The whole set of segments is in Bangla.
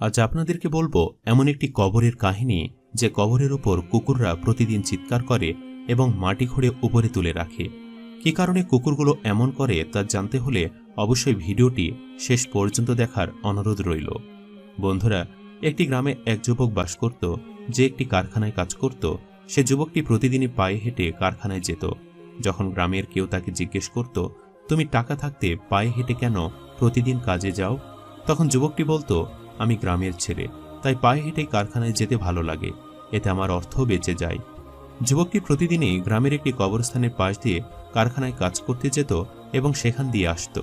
আজ আপনাদেরকে বলবো এমন একটি কবরের কাহিনী, যে কবরের উপর কুকুররা প্রতিদিন চিৎকার করে এবং মাটি খুঁড়ে উপরে তুলে রাখে। কী কারণে কুকুরগুলো এমন করে তা জানতে হলে অবশ্যই ভিডিওটি শেষ পর্যন্ত দেখার অনুরোধ রইল। বন্ধুরা, একটি গ্রামে এক যুবক বাস করত, যে একটি কারখানায় কাজ করত। সে যুবকটি প্রতিদিনই পায়ে হেঁটে কারখানায় যেত। যখন গ্রামের কেউ তাকে জিজ্ঞেস করত, তুমি টাকা থাকতে পায়ে হেঁটে কেন প্রতিদিন কাজে যাও, তখন যুবকটি বলতো, আমি গ্রামের ছেলে, তাই পায়ে হেঁটে কারখানায় যেতে ভালো লাগে, এতে আমার অর্থ বেঁচে যায়। যুবকটি প্রতিদিনই গ্রামের একটি কবরস্থানের পাশ দিয়ে কারখানায় কাজ করতে যেত এবং সেখান দিয়ে আসত,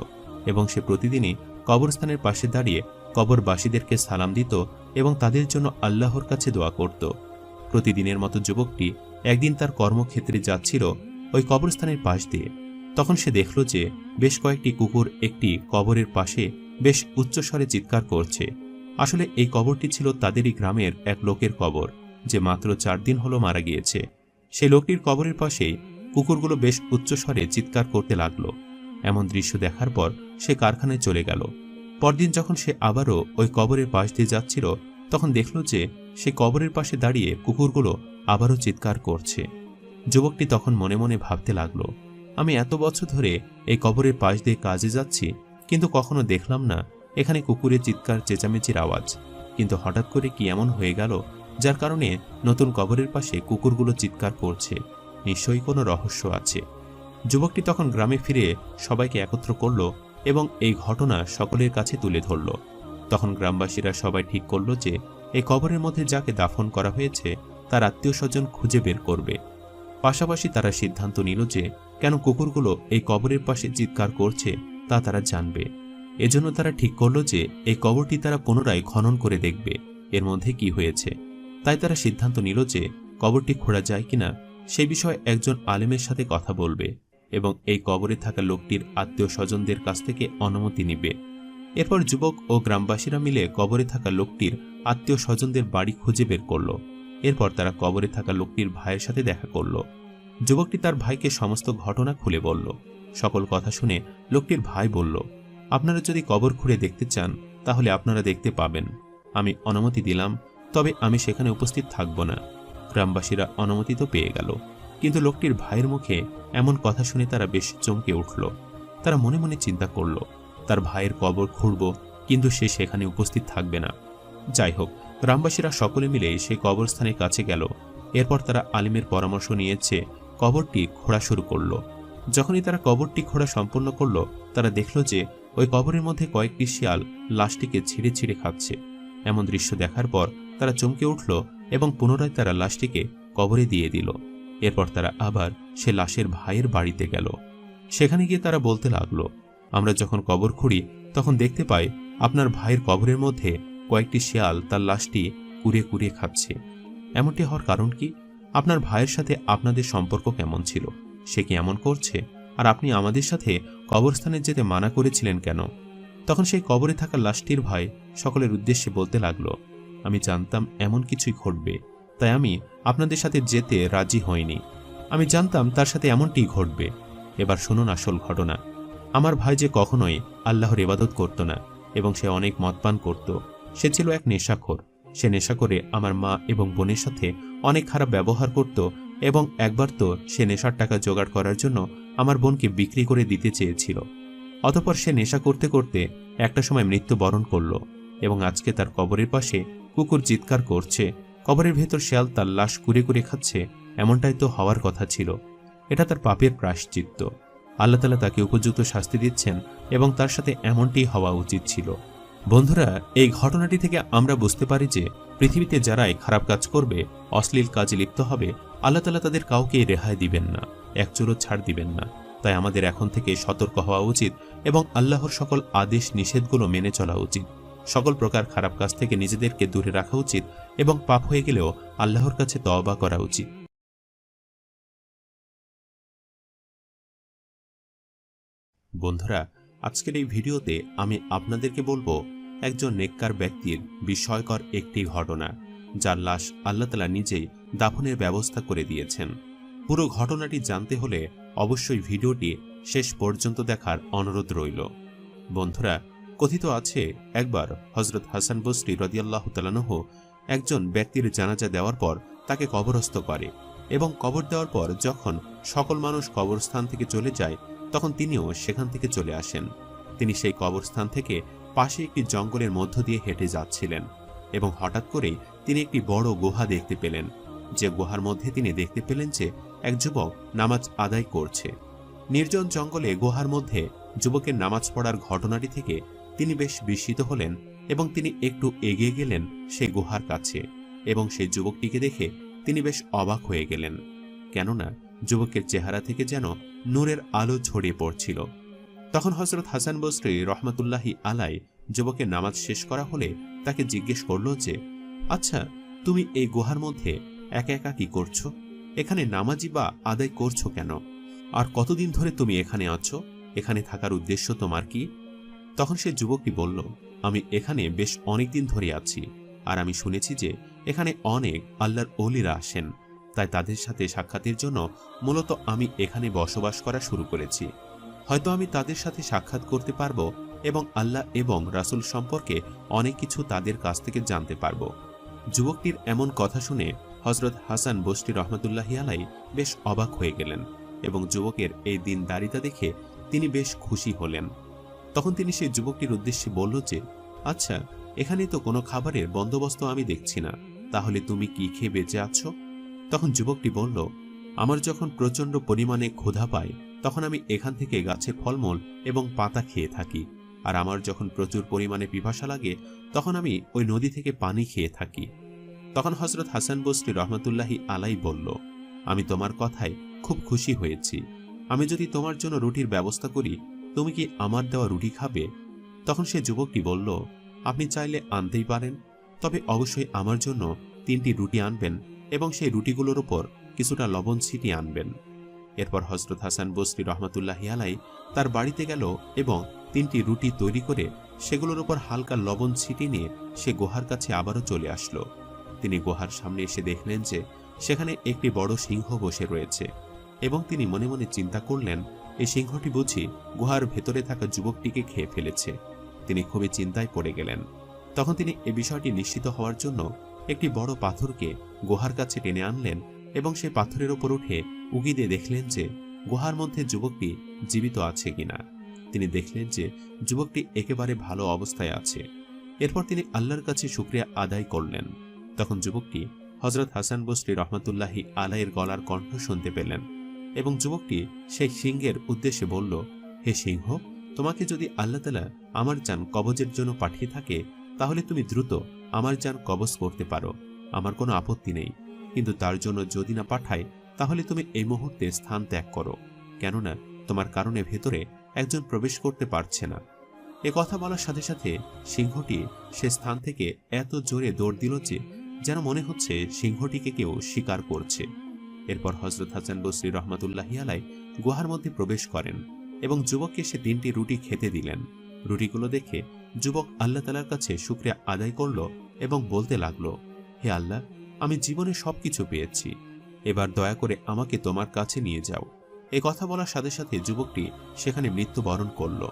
এবং সে প্রতিদিনই কবরস্থানের পাশে দাঁড়িয়ে কবরবাসীদেরকে সালাম দিত এবং তাদের জন্য আল্লাহর কাছে দোয়া করত। প্রতিদিনের মতো যুবকটি একদিন তার কর্মক্ষেত্রে যাচ্ছিল ওই কবরস্থানের পাশ দিয়ে। তখন সে দেখল যে বেশ কয়েকটি কুকুর একটি কবরের পাশে বেশ উচ্চস্বরে চিৎকার করছে। আসলে এই কবরটি ছিল তাদেরই গ্রামের এক লোকের কবর, যে মাত্র 4 দিন হলো মারা গিয়েছে। সেই লোকটির কবরের পাশেই কুকুরগুলো বেশ উচ্চস্বরে চিৎকার করতে লাগলো। এমন দৃশ্য দেখার পর সে কারখানায় চলে গেল। পরদিন যখন সে আবারও ওই কবরের পাশ দিয়ে যাচ্ছিল, তখন দেখল যে সে কবরের পাশে দাঁড়িয়ে কুকুরগুলো আবারও চিৎকার করছে। যুবকটি তখন মনে মনে ভাবতে লাগলো, আমি এত বছর ধরে এই কবরের পাশ দিয়ে কাজে যাচ্ছি, কিন্তু কখনো দেখলাম না এখানে কুকুরের চিৎকার চেঁচামেচির আওয়াজ। কিন্তু হঠাৎ করে কি এমন হয়ে গেল, যার কারণে নতুন কবরের পাশে কুকুরগুলো চিৎকার করছে? নিশ্চয়ই কোনো রহস্য আছে। যুবকটি তখন গ্রামে ফিরে সবাইকে একত্র করল এবং এই ঘটনা সকলের কাছে তুলে ধরল। তখন গ্রামবাসীরা সবাই ঠিক করল যে এই কবরের মধ্যে যাকে দাফন করা হয়েছে তার আত্মীয় স্বজন খুঁজে বের করবে। পাশাপাশি তারা সিদ্ধান্ত নিল যে কেন কুকুরগুলো এই কবরের পাশে চিৎকার করছে তা তারা জানবে। এজন্য তারা ঠিক করল যে এই কবরটি তারা পুনরায় খনন করে দেখবে এর মধ্যে কি হয়েছে। তাই তারা সিদ্ধান্ত নিল যে কবরটি খোঁড়া যায় কিনা সে বিষয়ে একজন আলেমের সাথে কথা বলবে এবং এই কবরে থাকা লোকটির আত্মীয় স্বজনদের কাছ থেকে অনুমতি নিবে। এরপর যুবক ও গ্রামবাসীরা মিলে কবরে থাকা লোকটির আত্মীয় স্বজনদের বাড়ি খুঁজে বের করল। এরপর তারা কবরে থাকা লোকটির ভাইয়ের সাথে দেখা করল। যুবকটি তার ভাইকে সমস্ত ঘটনা খুলে বলল। সকল কথা শুনে লোকটির ভাই বলল, আপনারা যদি কবর খুঁড়ে দেখতে চান তাহলে আপনারা দেখতে পাবেন। আমি অনুমতি দিলাম, তবে আমি সেখানে উপস্থিত থাকব না। গ্রামবাসীরা অনুমতি তো পেয়ে গেল, কিন্তু লোকটির ভাইয়ের মুখে এমন কথা শুনে তারা বেশ চমকে উঠল। তারা মনে মনে চিন্তা করল, তার ভাইয়ের কবর খুঁড়ব, কিন্তু সে সেখানে উপস্থিত থাকবে না। যাই হোক, গ্রামবাসীরা সকলে মিলে সেই কবরস্থানের কাছে গেল। এরপর তারা আলিমের পরামর্শ নিয়েছে কবরটি খোঁড়া শুরু করল। যখনই তারা কবরটি খোঁড়া সম্পন্ন করল, তারা দেখল যে ওই কবরের মধ্যে কয়েকটি শিয়াল লাশটিকে ছিঁড়ে ছিঁড়ে খাচ্ছে। এমন দৃশ্য দেখার পর তারা চমকে উঠল এবং পুনরায় তারা লাশটিকে কবরে দিয়ে দিল। এরপর তারা আবার সে লাশের ভাইয়ের বাড়িতে গেল। সেখানে গিয়ে তারা বলতে লাগলো, আমরা যখন কবর খুঁড়ি তখন দেখতে পাই আপনার ভাইয়ের কবরের মধ্যে কয়েকটি শিয়াল তার লাশটি কুড়িয়ে কুড়িয়ে খাচ্ছে। এমনটি হওয়ার কারণ কি? আপনার ভাইয়ের সাথে আপনাদের সম্পর্ক কেমন ছিল? সে কি এমন করছে? আর আপনি আমাদের সাথে কবরস্থানে যেতে মানা করেছিলেন কেন? তখন সেই কবরে থাকা লাশটির ভাই সকলের উদ্দেশ্যে বলতে লাগলো, আমি জানতাম এমন কিছুই ঘটবে, তাই আমি আপনাদের সাথে যেতে রাজি হইনি। আমি জানতাম তার সাথে এমনটি ঘটবে। এবার শুনুন আসল ঘটনা। আমার ভাই যে কখনোই আল্লাহর ইবাদত করত না এবং সে অনেক মদপান করত। সে ছিল এক নেশাখোর। সে নেশা করে আমার মা এবং বোনের সাথে অনেক খারাপ ব্যবহার করত এবং একবার তো সে নেশার টাকা জোগাড় করার জন্য আমার বোনকে বিক্রি করে দিতে চেয়েছিল। অতঃপর সে নেশা করতে করতে একটা সময় মৃত্যুবরণ করল এবং আজকে তার কবরের পাশে কুকুর চিৎকার করছে, কবরের ভেতর শিয়াল তার লাশ কুড়ে কুড়ে খাচ্ছে। এমনটাই তো হওয়ার কথা ছিল। এটা তার পাপের প্রায়শ্চিত্ত। আল্লাহ তাআলা তাকে উপযুক্ত শাস্তি দিচ্ছেন এবং তার সাথে এমনটি হওয়া উচিত ছিল। বন্ধুরা, এই ঘটনাটি থেকে আমরা বুঝতে পারি যে পৃথিবীতে যারাই খারাপ কাজ করবে, অশ্লীল কাজে লিপ্ত হবে, আল্লাহ তাআলা তাদের কাউকে রেহাই দিবেন না, এক চুলও ছাড় দিবেন না। তাই আমাদের এখন থেকে সতর্ক হওয়া উচিত এবং আল্লাহর সকল আদেশ নিষেধগুলো মেনে চলা উচিত। সকল প্রকার খারাপ কাজ থেকে নিজেদেরকে দূরে রাখা উচিত এবং পাপ হয়ে গেলেও আল্লাহর কাছে তওবা করা উচিত। বন্ধুরা, আজকের এই ভিডিওতে আমি আপনাদেরকে বলবো একজন নেককার ব্যক্তির বিস্ময়কর একটি ঘটনা, যার লাশ আল্লাহ তাআলা নিজেই দাফনের ব্যবস্থা করে দিয়েছেন। পুরো ঘটনাটি জানতে হলে অবশ্যই ভিডিওটি শেষ পর্যন্ত দেখার অনুরোধ রইল। বন্ধুরা, কথিত আছে একবার হযরত হাসান বসরি রাদিয়াল্লাহু তাআলা আনহু একজন ব্যক্তির জানাজা দেওয়ার পর তাকে কবরস্থ করে এবং কবর দেওয়ার পর যখন সকল মানুষ কবরস্থান থেকে চলে যায় তখন তিনিও সেখান থেকে চলে আসেন। তিনি সেই কবরস্থান থেকে পাশে একটি জঙ্গলের মধ্য দিয়ে হেঁটে যাচ্ছিলেন এবং হঠাৎ করেই তিনি একটি বড় গুহা দেখতে পেলেন, যে গুহার মধ্যে তিনি দেখতে পেলেন যে এক যুবক নামাজ আদায় করছে। নির্জন জঙ্গলে গুহার মধ্যে যুবকের নামাজ পড়ার ঘটনাটি থেকে তিনি বেশ বিস্মিত হলেন এবং তিনি একটু এগিয়ে গেলেন সেই গুহার কাছে এবং সেই যুবকটিকে দেখে তিনি বেশ অবাক হয়ে গেলেন, কেননা যুবকের চেহারা থেকে যেন নূরের আলো ছড়িয়ে পড়ছিল। তখন হযরত হাসান বসরি রহমাতুল্লাহি আলাই যুবকের নামাজ শেষ করা হলে তাকে জিজ্ঞেস করল যে, আচ্ছা, তুমি এই গুহার মধ্যে একা একা কি করছো? এখানে নামাজই বা আদায় করছো কেন? আর কতদিন ধরে তুমি এখানে আছো? এখানে থাকার উদ্দেশ্য তোমার কি? তখন সে যুবকটি বলল, আমি এখানে বেশ অনেকদিন ধরে আছি, আর আমি শুনেছি যে এখানে অনেক আল্লাহর ওলিরা আসেন, তাই তাদের সাথে সাক্ষাতের জন্য মূলত আমি এখানে বসবাস করা শুরু করেছি। হয়তো আমি তাদের সাথে সাক্ষাৎ করতে পারবো এবং আল্লাহ এবং রাসূল সম্পর্কে অনেক কিছু তাদের কাছ থেকে জানতে পারবো। যুবকটির এমন কথা শুনে হযরত হাসান বসরি রহমাতুল্লাহি আলাই বেশ অবাক হয়ে গেলেন এবং যুবকের এই দিনদারিতা দেখে তিনি বেশ খুশি হলেন। তখন তিনি সেই যুবকটির উদ্দেশ্যে বলল যে, আচ্ছা, এখানে তো কোনো খাবারের বন্দোবস্ত আমি দেখছি না, তাহলে তুমি কি খেয়ে বেঁচে আছো? তখন যুবকটি বলল, আমার যখন প্রচণ্ড পরিমাণে ক্ষুধা পায় তখন আমি এখান থেকে গাছের ফলমূল এবং পাতা খেয়ে থাকি, আর আমার যখন প্রচুর পরিমাণে পিপাসা লাগে তখন আমি ওই নদী থেকে পানি খেয়ে থাকি। তখন হযরত হাসান বসরি রহমাতুল্লাহি আলাই বলল, আমি তোমার কথায় খুব খুশি হয়েছি। আমি যদি তোমার জন্য রুটির ব্যবস্থা করি, তুমি কি আমার দেওয়া রুটি খাবে? তখন সে যুবকটি বলল, আপনি চাইলে আনতেই পারেন, তবে অবশ্যই আমার জন্য 3টি রুটি আনবেন এবং সেই রুটিগুলোর উপর কিছুটা লবণ ছিটিয়ে আনবেন। এরপর হযরত হাসান বসরি রহমাতুল্লাহি আলাই তার বাড়িতে গেল এবং 3টি রুটি তৈরি করে সেগুলোর উপর হালকা লবণ ছিটিয়ে নিয়ে সে গুহার কাছে আবারও চলে আসলো। তিনি গুহার সামনে এসে দেখলেন যে সেখানে একটি বড় সিংহ বসে রয়েছে এবং তিনি মনে মনে চিন্তা করলেন, এই সিংহটি বুঝি গুহার ভেতরে থাকা যুবকটিকে খেয়ে ফেলেছে। তিনি খুবই চিন্তায় পড়ে গেলেন। তখন তিনি এ বিষয়টি নিশ্চিত হওয়ার জন্য একটি বড় পাথরকে গুহার কাছে টেনে আনলেন এবং সেই পাথরের উপর উঠে উকি দিয়ে দেখলেন যে গুহার মধ্যে যুবকটি জীবিত আছে কিনা। তিনি দেখলেন যে যুবকটি একেবারে ভালো অবস্থায় আছে। এরপর তিনি আল্লাহর কাছে শুকরিয়া আদায় করলেন। তখন যুবকটি হযরত হাসান বসরি রহমাতুল্লাহি আলাইয়ের গলার কণ্ঠ শুনতে পেলেন এবং যুবকটি সেই সিংহের উদ্দেশ্যে বলল, হে সিংহ, তোমাকে যদি আল্লাহ তাআলা আমার জান কবজের জন্য পাঠিয়ে থাকে তাহলে তুমি দ্রুত আমার জান কবজ করতে পারো, আমার কোনো আপত্তি নেই। কিন্তু তার জন্য যদি না পাঠায় তাহলে তুমি এই মুহূর্তে স্থান ত্যাগ করো, কেননা তোমার কারণে ভেতরে একজন প্রবেশ করতে পারছে না। এ কথা বলার সাথে সাথে সিংহটি সে স্থান থেকে এত জোরে দৌড় দিল যে যেন মনে হচ্ছে সিংহটিকে কেউ শিকার করছে। এরপর হযরত হাসান বসরি রহমাতুল্লাহি আলাই গুহার মধ্যে প্রবেশ করেন এবং যুবককে সে 3টি রুটি খেতে দিলেন। রুটিগুলো দেখে যুবক আল্লাহ তাআলার কাছে শুকরিয়া আদায় করল এবং বলতে লাগলো, হে আল্লাহ, আমি জীবনে সবকিছু পেয়েছি, এবার দয়া করে আমাকে তোমার কাছে নিয়ে যাও। এই কথা বলার সাথে সাথে যুবকটি সেখানে মৃত্যুবরণ করল।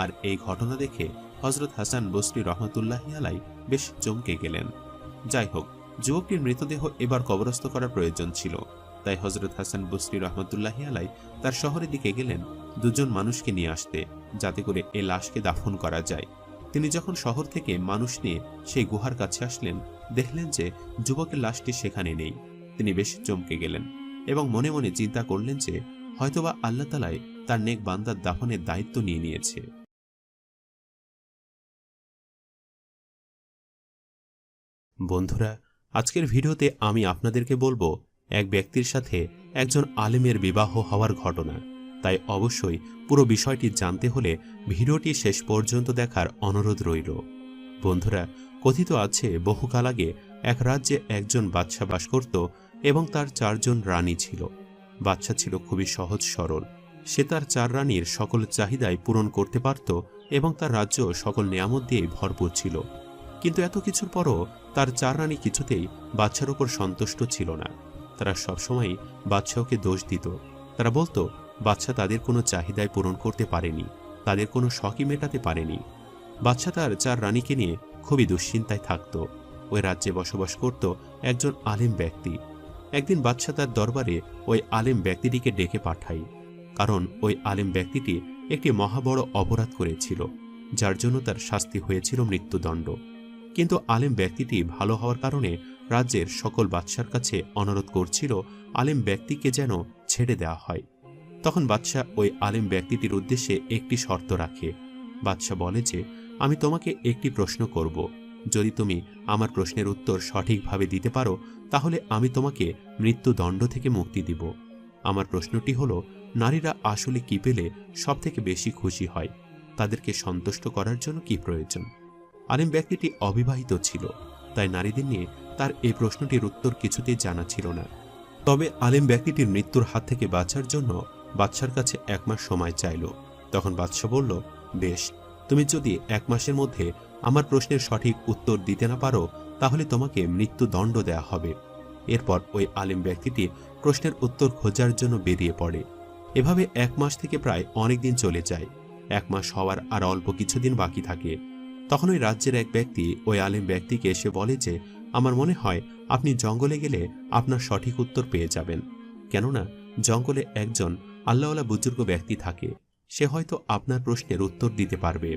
আর এই ঘটনা দেখে হযরত হাসান বসরি রহমাতুল্লাহি আলাই বেশ চমকে গেলেন। যাই হোক, যুবকটির মৃতদেহ এবার কবরস্থ করার প্রয়োজন ছিল, তাই হযরত হাসান বসরি রহমাতুল্লাহি আলাই তার শহরের দিকে গেলেন 2জন মানুষকে নিয়ে আসতে, যাতে করে এই লাশকে দাফন করা যায়। তিনি যখন শহর থেকে মানুষ নিয়ে সেই গুহার কাছে আসলেন, দেখলেন যে যুবকের লাশটি সেখানে নেই। তিনি বেশ চমকে গেলেন এবং মনে মনে চিন্তা করলেন যে হয়তোবা আল্লাহ তাআলাই তার নেক বান্দার দাফনের দায়িত্ব নিয়ে নিয়েছে। বন্ধুরা, আজকের ভিডিওতে আমি আপনাদেরকে বলবো এক ব্যক্তির সাথে একজন আলেমের বিবাহ হওয়ার ঘটনা। তাই অবশ্যই পুরো বিষয়টি জানতে হলে ভিডিওটি শেষ পর্যন্ত দেখার অনুরোধ রইল। বন্ধুরা, কথিত আছে বহুকাল আগে এক রাজ্যে একজন বাদশা বাস করত এবং তার 4জন রানী ছিল। বাদশা ছিল খুবই সহজ সরল। সে তার 4 রানীর সকল চাহিদাই পূরণ করতে পারত এবং তার রাজ্য সকল নিয়ামত দিয়ে ভরপুর ছিল। কিন্তু এত কিছুর পরও তার 4 রানী কিছুতেই বাদশার উপর সন্তুষ্ট ছিল না। তারা সবসময় বাদশাহকে দোষ দিত। তারা বলতো বাদশা তাদের কোনো চাহিদাই পূরণ করতে পারেনি, তাদের কোনো শখই মেটাতে পারেনি। বাদশাহ তার 4 রানীকে নিয়ে খুবই দুশ্চিন্তায় থাকত। ওই রাজ্যে বসবাস করত একজন আলেম ব্যক্তি। একদিন বাদশাহ তার দরবারে ওই আলেম ব্যক্তিটিকে ডেকে পাঠায়, কারণ ওই আলেম ব্যক্তিটি একটি মহাবড় অপরাধ করেছিল, যার জন্য তার শাস্তি হয়েছিল মৃত্যুদণ্ড। কিন্তু আলেম ব্যক্তিটি ভালো হওয়ার কারণে রাজ্যের সকল বাদশার কাছে অনুরোধ করছিল আলেম ব্যক্তিকে যেন ছেড়ে দেওয়া হয়। তখন বাদশাহ ওই আলেম ব্যক্তিটির উদ্দেশ্যে একটি শর্ত রাখে। বাদশাহ বলে যে, আমি তোমাকে একটি প্রশ্ন করব, যদি তুমি আমার প্রশ্নের উত্তর সঠিকভাবে দিতে পারো তাহলে আমি তোমাকে মৃত্যুদণ্ড থেকে মুক্তি দিব। আমার প্রশ্নটি হলো, নারীরা আসলে কি পেলে সবথেকে বেশি খুশি হয়? তাদেরকে সন্তুষ্ট করার জন্য কি প্রয়োজন? আলেম ব্যক্তিটি অবিবাহিত ছিল, তাই নারীদের নিয়ে তার এই প্রশ্নটির উত্তর কিছুতেই জানা ছিল না। তবে আলেম ব্যক্তিটির মৃত্যুর হাত থেকে বাঁচার জন্য বাদশার কাছে 1 মাস সময় চাইল। তখন বাদশা বলল, বেশ, তুমি যদি 1 মাসের মধ্যে আমার প্রশ্নের সঠিক উত্তর দিতে না পারো তাহলে তোমাকে মৃত্যুদণ্ড দেয়া হবে। এরপর ওই আলেম ব্যক্তিটি প্রশ্নের উত্তর খোঁজার জন্য বেরিয়ে পড়ে। এভাবে 1 মাস থেকে প্রায় অনেক দিন চলে যায়। 1 মাস হওয়ার আর অল্প কিছুদিন বাকি থাকে। তখন ওই রাজ্যের এক ব্যক্তি ওই আলেম ব্যক্তিকে এসে বলে যে, আমার মনে হয় আপনি জঙ্গলে গেলে আপনার সঠিক উত্তর পেয়ে যাবেন, কেননা জঙ্গলে একজন আল্লাহওয়ালা বুজুর্গ ব্যক্তি থাকে, সে হয়তো আপনার প্রশ্নের উত্তর দিতে পারবে।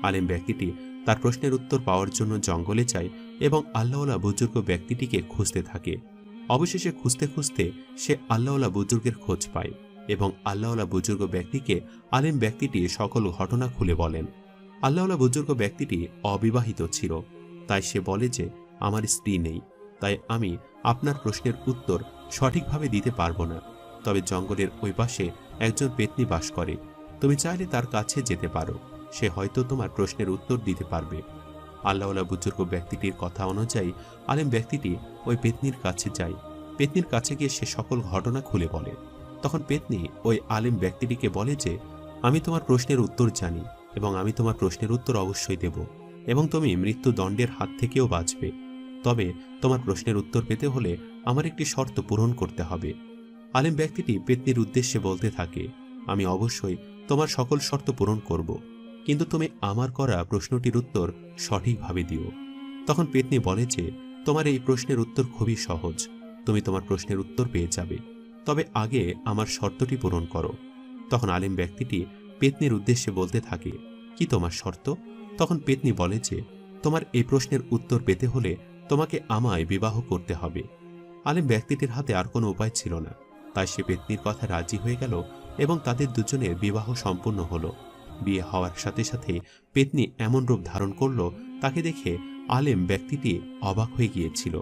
আলেম ব্যক্তিটি তার প্রশ্নের উত্তর পাওয়ার জন্য জঙ্গলে যায় এবং আল্লাহওয়ালা বুজুর্গ ব্যক্তিটিকে খুঁজতে থাকে। অবশেষে খুঁজতে খুঁজতে সে আল্লাহওয়ালা বুজুর্গের খোঁজ পায় এবং আল্লাহওয়ালা বুজুর্গ ব্যক্তিকে আলেম ব্যক্তিটি সকল ঘটনা খুলে বলেন। আল্লাহওয়ালা বুজুর্গ ব্যক্তিটি অবিবাহিত ছিল, তাই সে বলে যে, আমার স্ত্রী নেই, তাই আমি আপনার প্রশ্নের উত্তর সঠিকভাবে দিতে পারবো না। তবে জঙ্গলের ওই পাশে একজন পেতনি বাস করে, তুমি চাইলে তার কাছে যেতে পারো, সে হয়তো তোমার প্রশ্নের উত্তর দিতে পারবে। আল্লাহওয়ালা বুজুর্গ ব্যক্তিটির কথা অনুযায়ী আলেম ব্যক্তিটি ওই পেতনির কাছে যায়। পেতনির কাছে গিয়ে সে সকল ঘটনা খুলে বলে। তখন পেতনি ওই আলেম ব্যক্তিটিকে বলে যে, আমি তোমার প্রশ্নের উত্তর জানি এবং আমি তোমার প্রশ্নের উত্তর অবশ্যই দেব এবং তুমি মৃত্যুদণ্ডের হাত থেকেও বাঁচবে। তবে তোমার প্রশ্নের উত্তর পেতে হলে আমার একটি শর্ত পূরণ করতে হবে। আলেম ব্যক্তিটি পেতনির উদ্দেশ্যে বলতে থাকে, আমি অবশ্যই তোমার সকল শর্ত পূরণ করব, কিন্তু তুমি আমার করা প্রশ্নটির উত্তর সঠিকভাবে দিও। তখন পেতনি বলে যে, তোমার এই প্রশ্নের উত্তর খুবই সহজ, তুমি তোমার প্রশ্নের উত্তর পেয়ে যাবে, তবে আগে আমার শর্তটি পূরণ করো। তখন আলেম ব্যক্তিটি পেতনির উদ্দেশ্যে বলতে থাকে, কি তোমার শর্ত? তখন পেতনি বলে যে, তোমার এই প্রশ্নের উত্তর পেতে হলে তোমাকে আমায় বিবাহ করতে হবে। আলেম ব্যক্তিটির হাতে আর কোনো উপায় ছিল না, তাই সে পেতনির কথা রাজি হয়ে গেল এবং তাদের দুজনের বিবাহ সম্পূর্ণ হলো। বিয়ে হওয়ার সাথে সাথে পেতনি এমন রূপ ধারণ করল, তাকে দেখে আলেম ব্যক্তিটি অবাক হয়ে গিয়েছিল,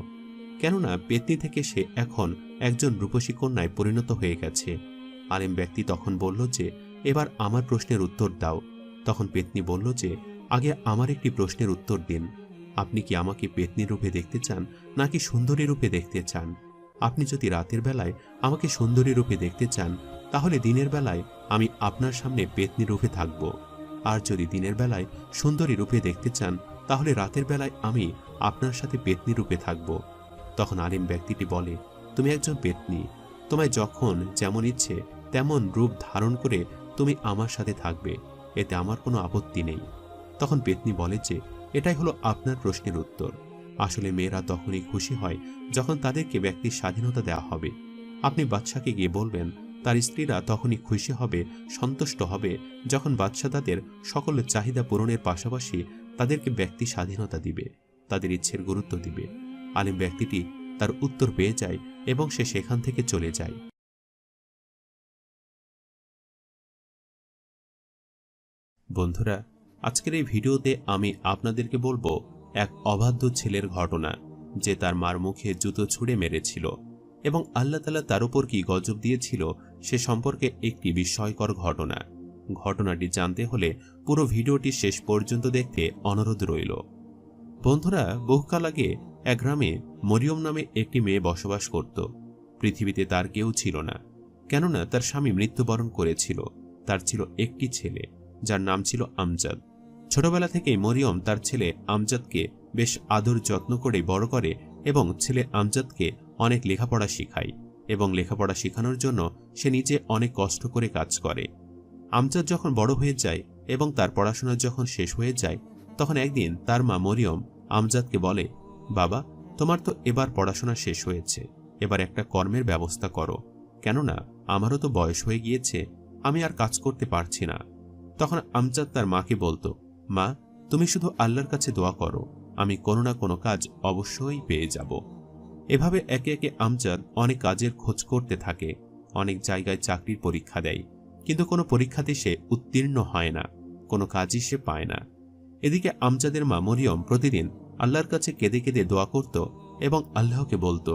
কেননা পেতনি থেকে সে এখন একজন রূপসী কন্যায় পরিণত হয়ে গেছে। আলেম ব্যক্তি তখন বলল যে, এবার আমার প্রশ্নের উত্তর দাও। তখন পেতনি বলল যে, আগে আমার একটি প্রশ্নের উত্তর দিন, আপনি কি আমাকে পেতনি রূপে দেখতে চান নাকি সুন্দরী রূপে দেখতে চান? আপনি যদি রাতের বেলায় আমাকে সুন্দরী রূপে দেখতে চান তাহলে দিনের বেলায় আমি আপনার সামনে পেতনি রূপে থাকব, আর যদি দিনের বেলায় সুন্দরী রূপে দেখতে চান তাহলে রাতের বেলায় আমি আপনার সাথে পেতনি রূপে থাকব। তখন আলেম ব্যক্তিটি বলে, তুমি একজন পেতনি, তোমায় যখন যেমন ইচ্ছে তেমন রূপ ধারণ করে তুমি আমার সাথে থাকবে, এতে আমার কোনো আপত্তি নেই। তখন পেতনি বলে যে, এটাই হলো আপনার প্রশ্নের উত্তর। আসলে মেয়েরা তখনই খুশি হয় যখন তাদেরকে ব্যক্তির স্বাধীনতা দেওয়া হবে। আপনি বাদশাকে গিয়ে বলবেন, তার স্ত্রীরা তখনই খুশি হবে, সন্তুষ্ট হবে যখন বাদশা তাদের সকল চাহিদা পূরণের পাশাপাশি তাদেরকে ব্যক্তি স্বাধীনতা দিবে, তাদের ইচ্ছের গুরুত্ব দিবে। আলেম ব্যক্তিটি তার উত্তর পেয়ে যায় এবং সে সেখান থেকে চলে যায়। বন্ধুরা, আজকের এই ভিডিওতে আমি আপনাদেরকে বলবো এক অবাধ্য ছেলের ঘটনা, যে তার মার মুখে জুতো ছুঁড়ে মেরেছিল এবং আল্লাহ তাআলা তার উপর কি গজব দিয়েছিল সে সম্পর্কে একটি বিস্ময়কর ঘটনা। ঘটনাটি জানতে হলে পুরো ভিডিওটি শেষ পর্যন্ত দেখতে অনুরোধ রইল। বন্ধুরা, বহুকাল আগে এক গ্রামে মরিয়ম নামে একটি মেয়ে বসবাস করত। পৃথিবীতে তার কেউ ছিল না, কেননা তার স্বামী মৃত্যুবরণ করেছিল। তার ছিল একটি ছেলে, যার নাম ছিল আমজাদ। ছোটবেলা থেকেই মরিয়ম তার ছেলে আমজাদকে বেশ আদর যত্ন করে বড় করে এবং ছেলে আমজাদকে অনেক লেখাপড়া শেখায় এবং লেখাপড়া শেখানোর জন্য সে নিজে অনেক কষ্ট করে কাজ করে। আমজাদ যখন বড় হয়ে যায় এবং তার পড়াশোনা যখন শেষ হয়ে যায় তখন একদিন তার মা মরিয়ম আমজাদকে বলে, বাবা, তোমার তো এবার পড়াশোনা শেষ হয়েছে, এবার একটা কর্মের ব্যবস্থা করো, কেননা আমারও তো বয়স হয়ে গিয়েছে, আমি আর কাজ করতে পারছি না। তখন আমজাদ তার মাকে বলতো, মা, তুমি শুধু আল্লাহর কাছে দোয়া করো, আমি কোনো না কোনো কাজ অবশ্যই পেয়ে যাব। এভাবে একে একে আমজাদ অনেক কাজের খোঁজ করতে থাকে, অনেক জায়গায় চাকরির পরীক্ষা দেয়, কিন্তু কোনো পরীক্ষাতে সে উত্তীর্ণ হয় না, কোনো কাজই সে পায় না। এদিকে আমজাদের মা মরিয়ম প্রতিদিন আল্লাহর কাছে কেঁদে কেঁদে দোয়া করত এবং আল্লাহকে বলতো,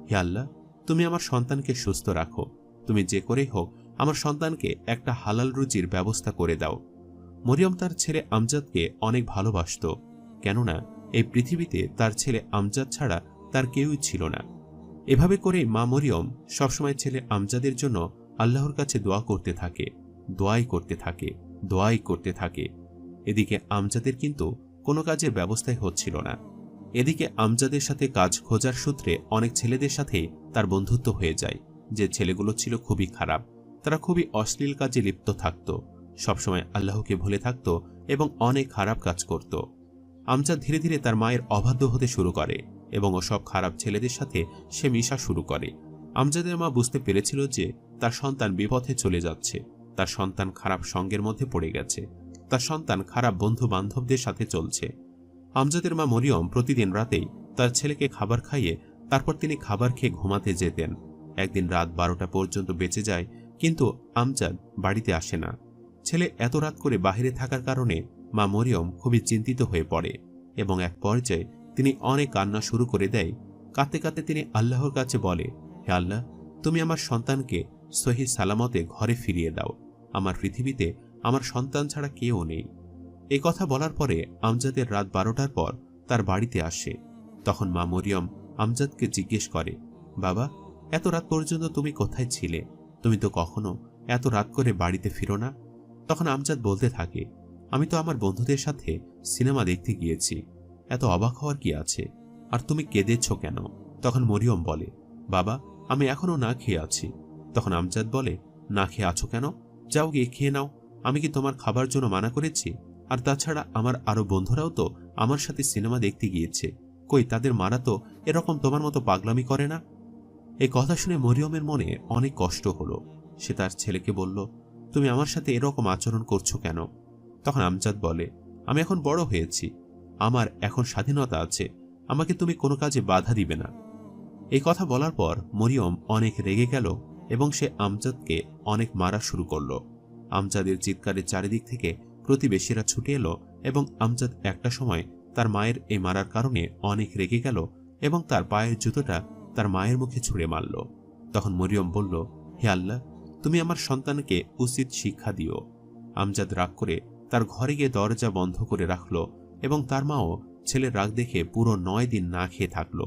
হে আল্লাহ, তুমি আমার সন্তানকে সুস্থ রাখো, তুমি যে করেই হোক আমার সন্তানকে একটা হালাল রুজির ব্যবস্থা করে দাও। মরিয়ম তার ছেলে আমজাদকে অনেক ভালোবাসত, কেননা এই পৃথিবীতে তার ছেলে আমজাদ ছাড়া তার কেউই ছিল না। এভাবে করেই মা মরিয়ম সবসময় ছেলে আমজাদের জন্য আল্লাহর কাছে দোয়া করতে থাকে, দোয়াই করতে থাকে, দোয়াই করতে থাকে। এদিকে আমজাদের কিন্তু কোনো কাজের ব্যবস্থাই হচ্ছিল না। এদিকে আমজাদের সাথে কাজ খোঁজার সূত্রে অনেক ছেলেদের সাথে তার বন্ধুত্ব হয়ে যায়, যে ছেলেগুলো ছিল খুবই খারাপ, তারা খুবই অশ্লীল কাজে লিপ্ত থাকত, সবসময় আল্লাহকে ভুলে থাকত এবং অনেক খারাপ কাজ করত। আমজাদ ধীরে ধীরে তার মায়ের অবাধ্য হতে শুরু করে এবং ওসব খারাপ ছেলেদের সাথে সে মিশা শুরু করে। আমজাদের মা বুঝতে পেরেছিল যে তার সন্তান বিপথে চলে যাচ্ছে, তার সন্তান খারাপ সঙ্গের মধ্যে পড়ে গেছে, তার সন্তান খারাপ বন্ধু বান্ধবদের সাথে চলছে। আমজাদের মা মরিয়ম প্রতিদিন রাতেই তার ছেলেকে খাবার খাইয়ে তারপর তিনি খাবার খেয়ে ঘুমাতে যেতেন। একদিন রাত 12টা পর্যন্ত বেঁচে যায়, কিন্তু আমজাদ বাড়িতে আসে না। ছেলে এত রাত করে বাহিরে থাকার কারণে মা মরিয়ম খুবই চিন্তিত হয়ে পড়ে এবং এক পর্যায়ে তিনি অনেক কান্না শুরু করে দেয়। কাঁদতে কাঁদতে তিনি আল্লাহর কাছে বলে, হে আল্লাহ, তুমি আমার সন্তানকে সহি সালামতে ঘরে ফিরিয়ে দাও, আমার পৃথিবীতে আমার সন্তান ছাড়া কেউ নেই। এই কথা বলার পরে আমজাদের রাত 12টার পর তার বাড়িতে আসে। তখন মা মরিয়ম আমজাদকে জিজ্ঞেস করে, বাবা, এত রাত পর্যন্ত তুমি কোথায় ছিলে? তুমি তো কখনো এত রাত করে বাড়িতে ফিরো না। তখন আমজাদ বলতে থাকে, আমি তো আমার বন্ধুদের সাথে সিনেমা দেখতে গিয়েছি, এত অবাক হওয়ার কি আছে, আর তুমি কেঁদেছ কেন? তখন মরিয়ম বলে, বাবা, আমি এখনো না খেয়ে আছি। তখন আমজাদ বলে, না খেয়ে আছো কেন? যাও গিয়ে খেয়ে নাও, আমি কি তোমার খাবার জন্য মানা করেছি? আর তাছাড়া আমার আরো বন্ধুরাও তো আমার সাথে সিনেমা দেখতে গিয়েছে, কই তাদের মারা তো এরকম তোমার মতো পাগলামি করে না। এই কথা শুনে মরিয়মের মনে অনেক কষ্ট হলো। সে তার ছেলেকে বলল, তুমি আমার সাথে এরকম আচরণ করছো কেন? তখন আমজাদ বলে, আমি এখন বড় হয়েছি, আমার এখন স্বাধীনতা আছে, আমাকে তুমি কোনো কাজে বাধা দিবে না। এই কথা বলার পর মরিয়ম অনেক রেগে গেল এবং সে আমজাদকে অনেক মারা শুরু করল। আমজাদের চিৎকারের চারিদিক থেকে প্রতিবেশীরা ছুটে এলো এবং আমজাদ একটা সময় তার মায়ের এই মারার কারণে অনেক রেগে গেল এবং তার পায়ের জুতোটা তার মায়ের মুখে ছুঁড়ে মারল। তখন মরিয়ম বলল, হে আল্লাহ, তুমি আমার সন্তানকে উচিত শিক্ষা দিও। আমজাদ রাগ করে তার ঘরে গিয়ে দরজা বন্ধ করে রাখল এবং তার মাও ছেলের রাগ দেখে পুরো 9 দিন না খেয়ে থাকল।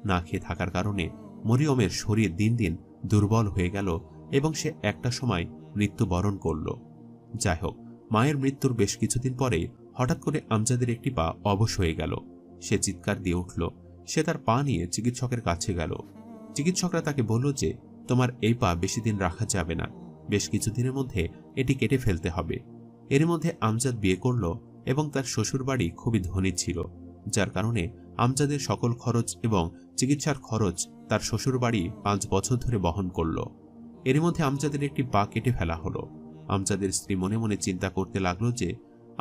না খেয়ে থাকার কারণে মরিয়মের শরীর দিন দিন দুর্বল হয়ে গেল এবং সে একটা সময় মৃত্যুবরণ করল। যাই হোক, মায়ের মৃত্যুর বেশ কিছুদিন পরে হঠাৎ করে আমজাদের একটি পা অবশ হয়ে গেল। সে চিৎকার দিয়ে উঠল। সে তার পা নিয়ে চিকিৎসকের কাছে গেল। চিকিৎসকরা তাকে বলল যে তোমার এই পা বেশি দিন রাখা যাবে না, বেশ কিছুদিনের মধ্যে এটি কেটে ফেলতে হবে। এর মধ্যে আমজাদ বিয়ে করল এবং তার শ্বশুর বাড়ি খুবই ধনী ছিল, যার কারণে আমজাদের সকল খরচ এবং চিকিৎসার খরচ তার শ্বশুর বাড়ি 5 বছর ধরে বহন করল। এর মধ্যে আমজাদের একটি পা কেটে ফেলা হলো। আমজাদের স্ত্রী মনে মনে চিন্তা করতে লাগলো যে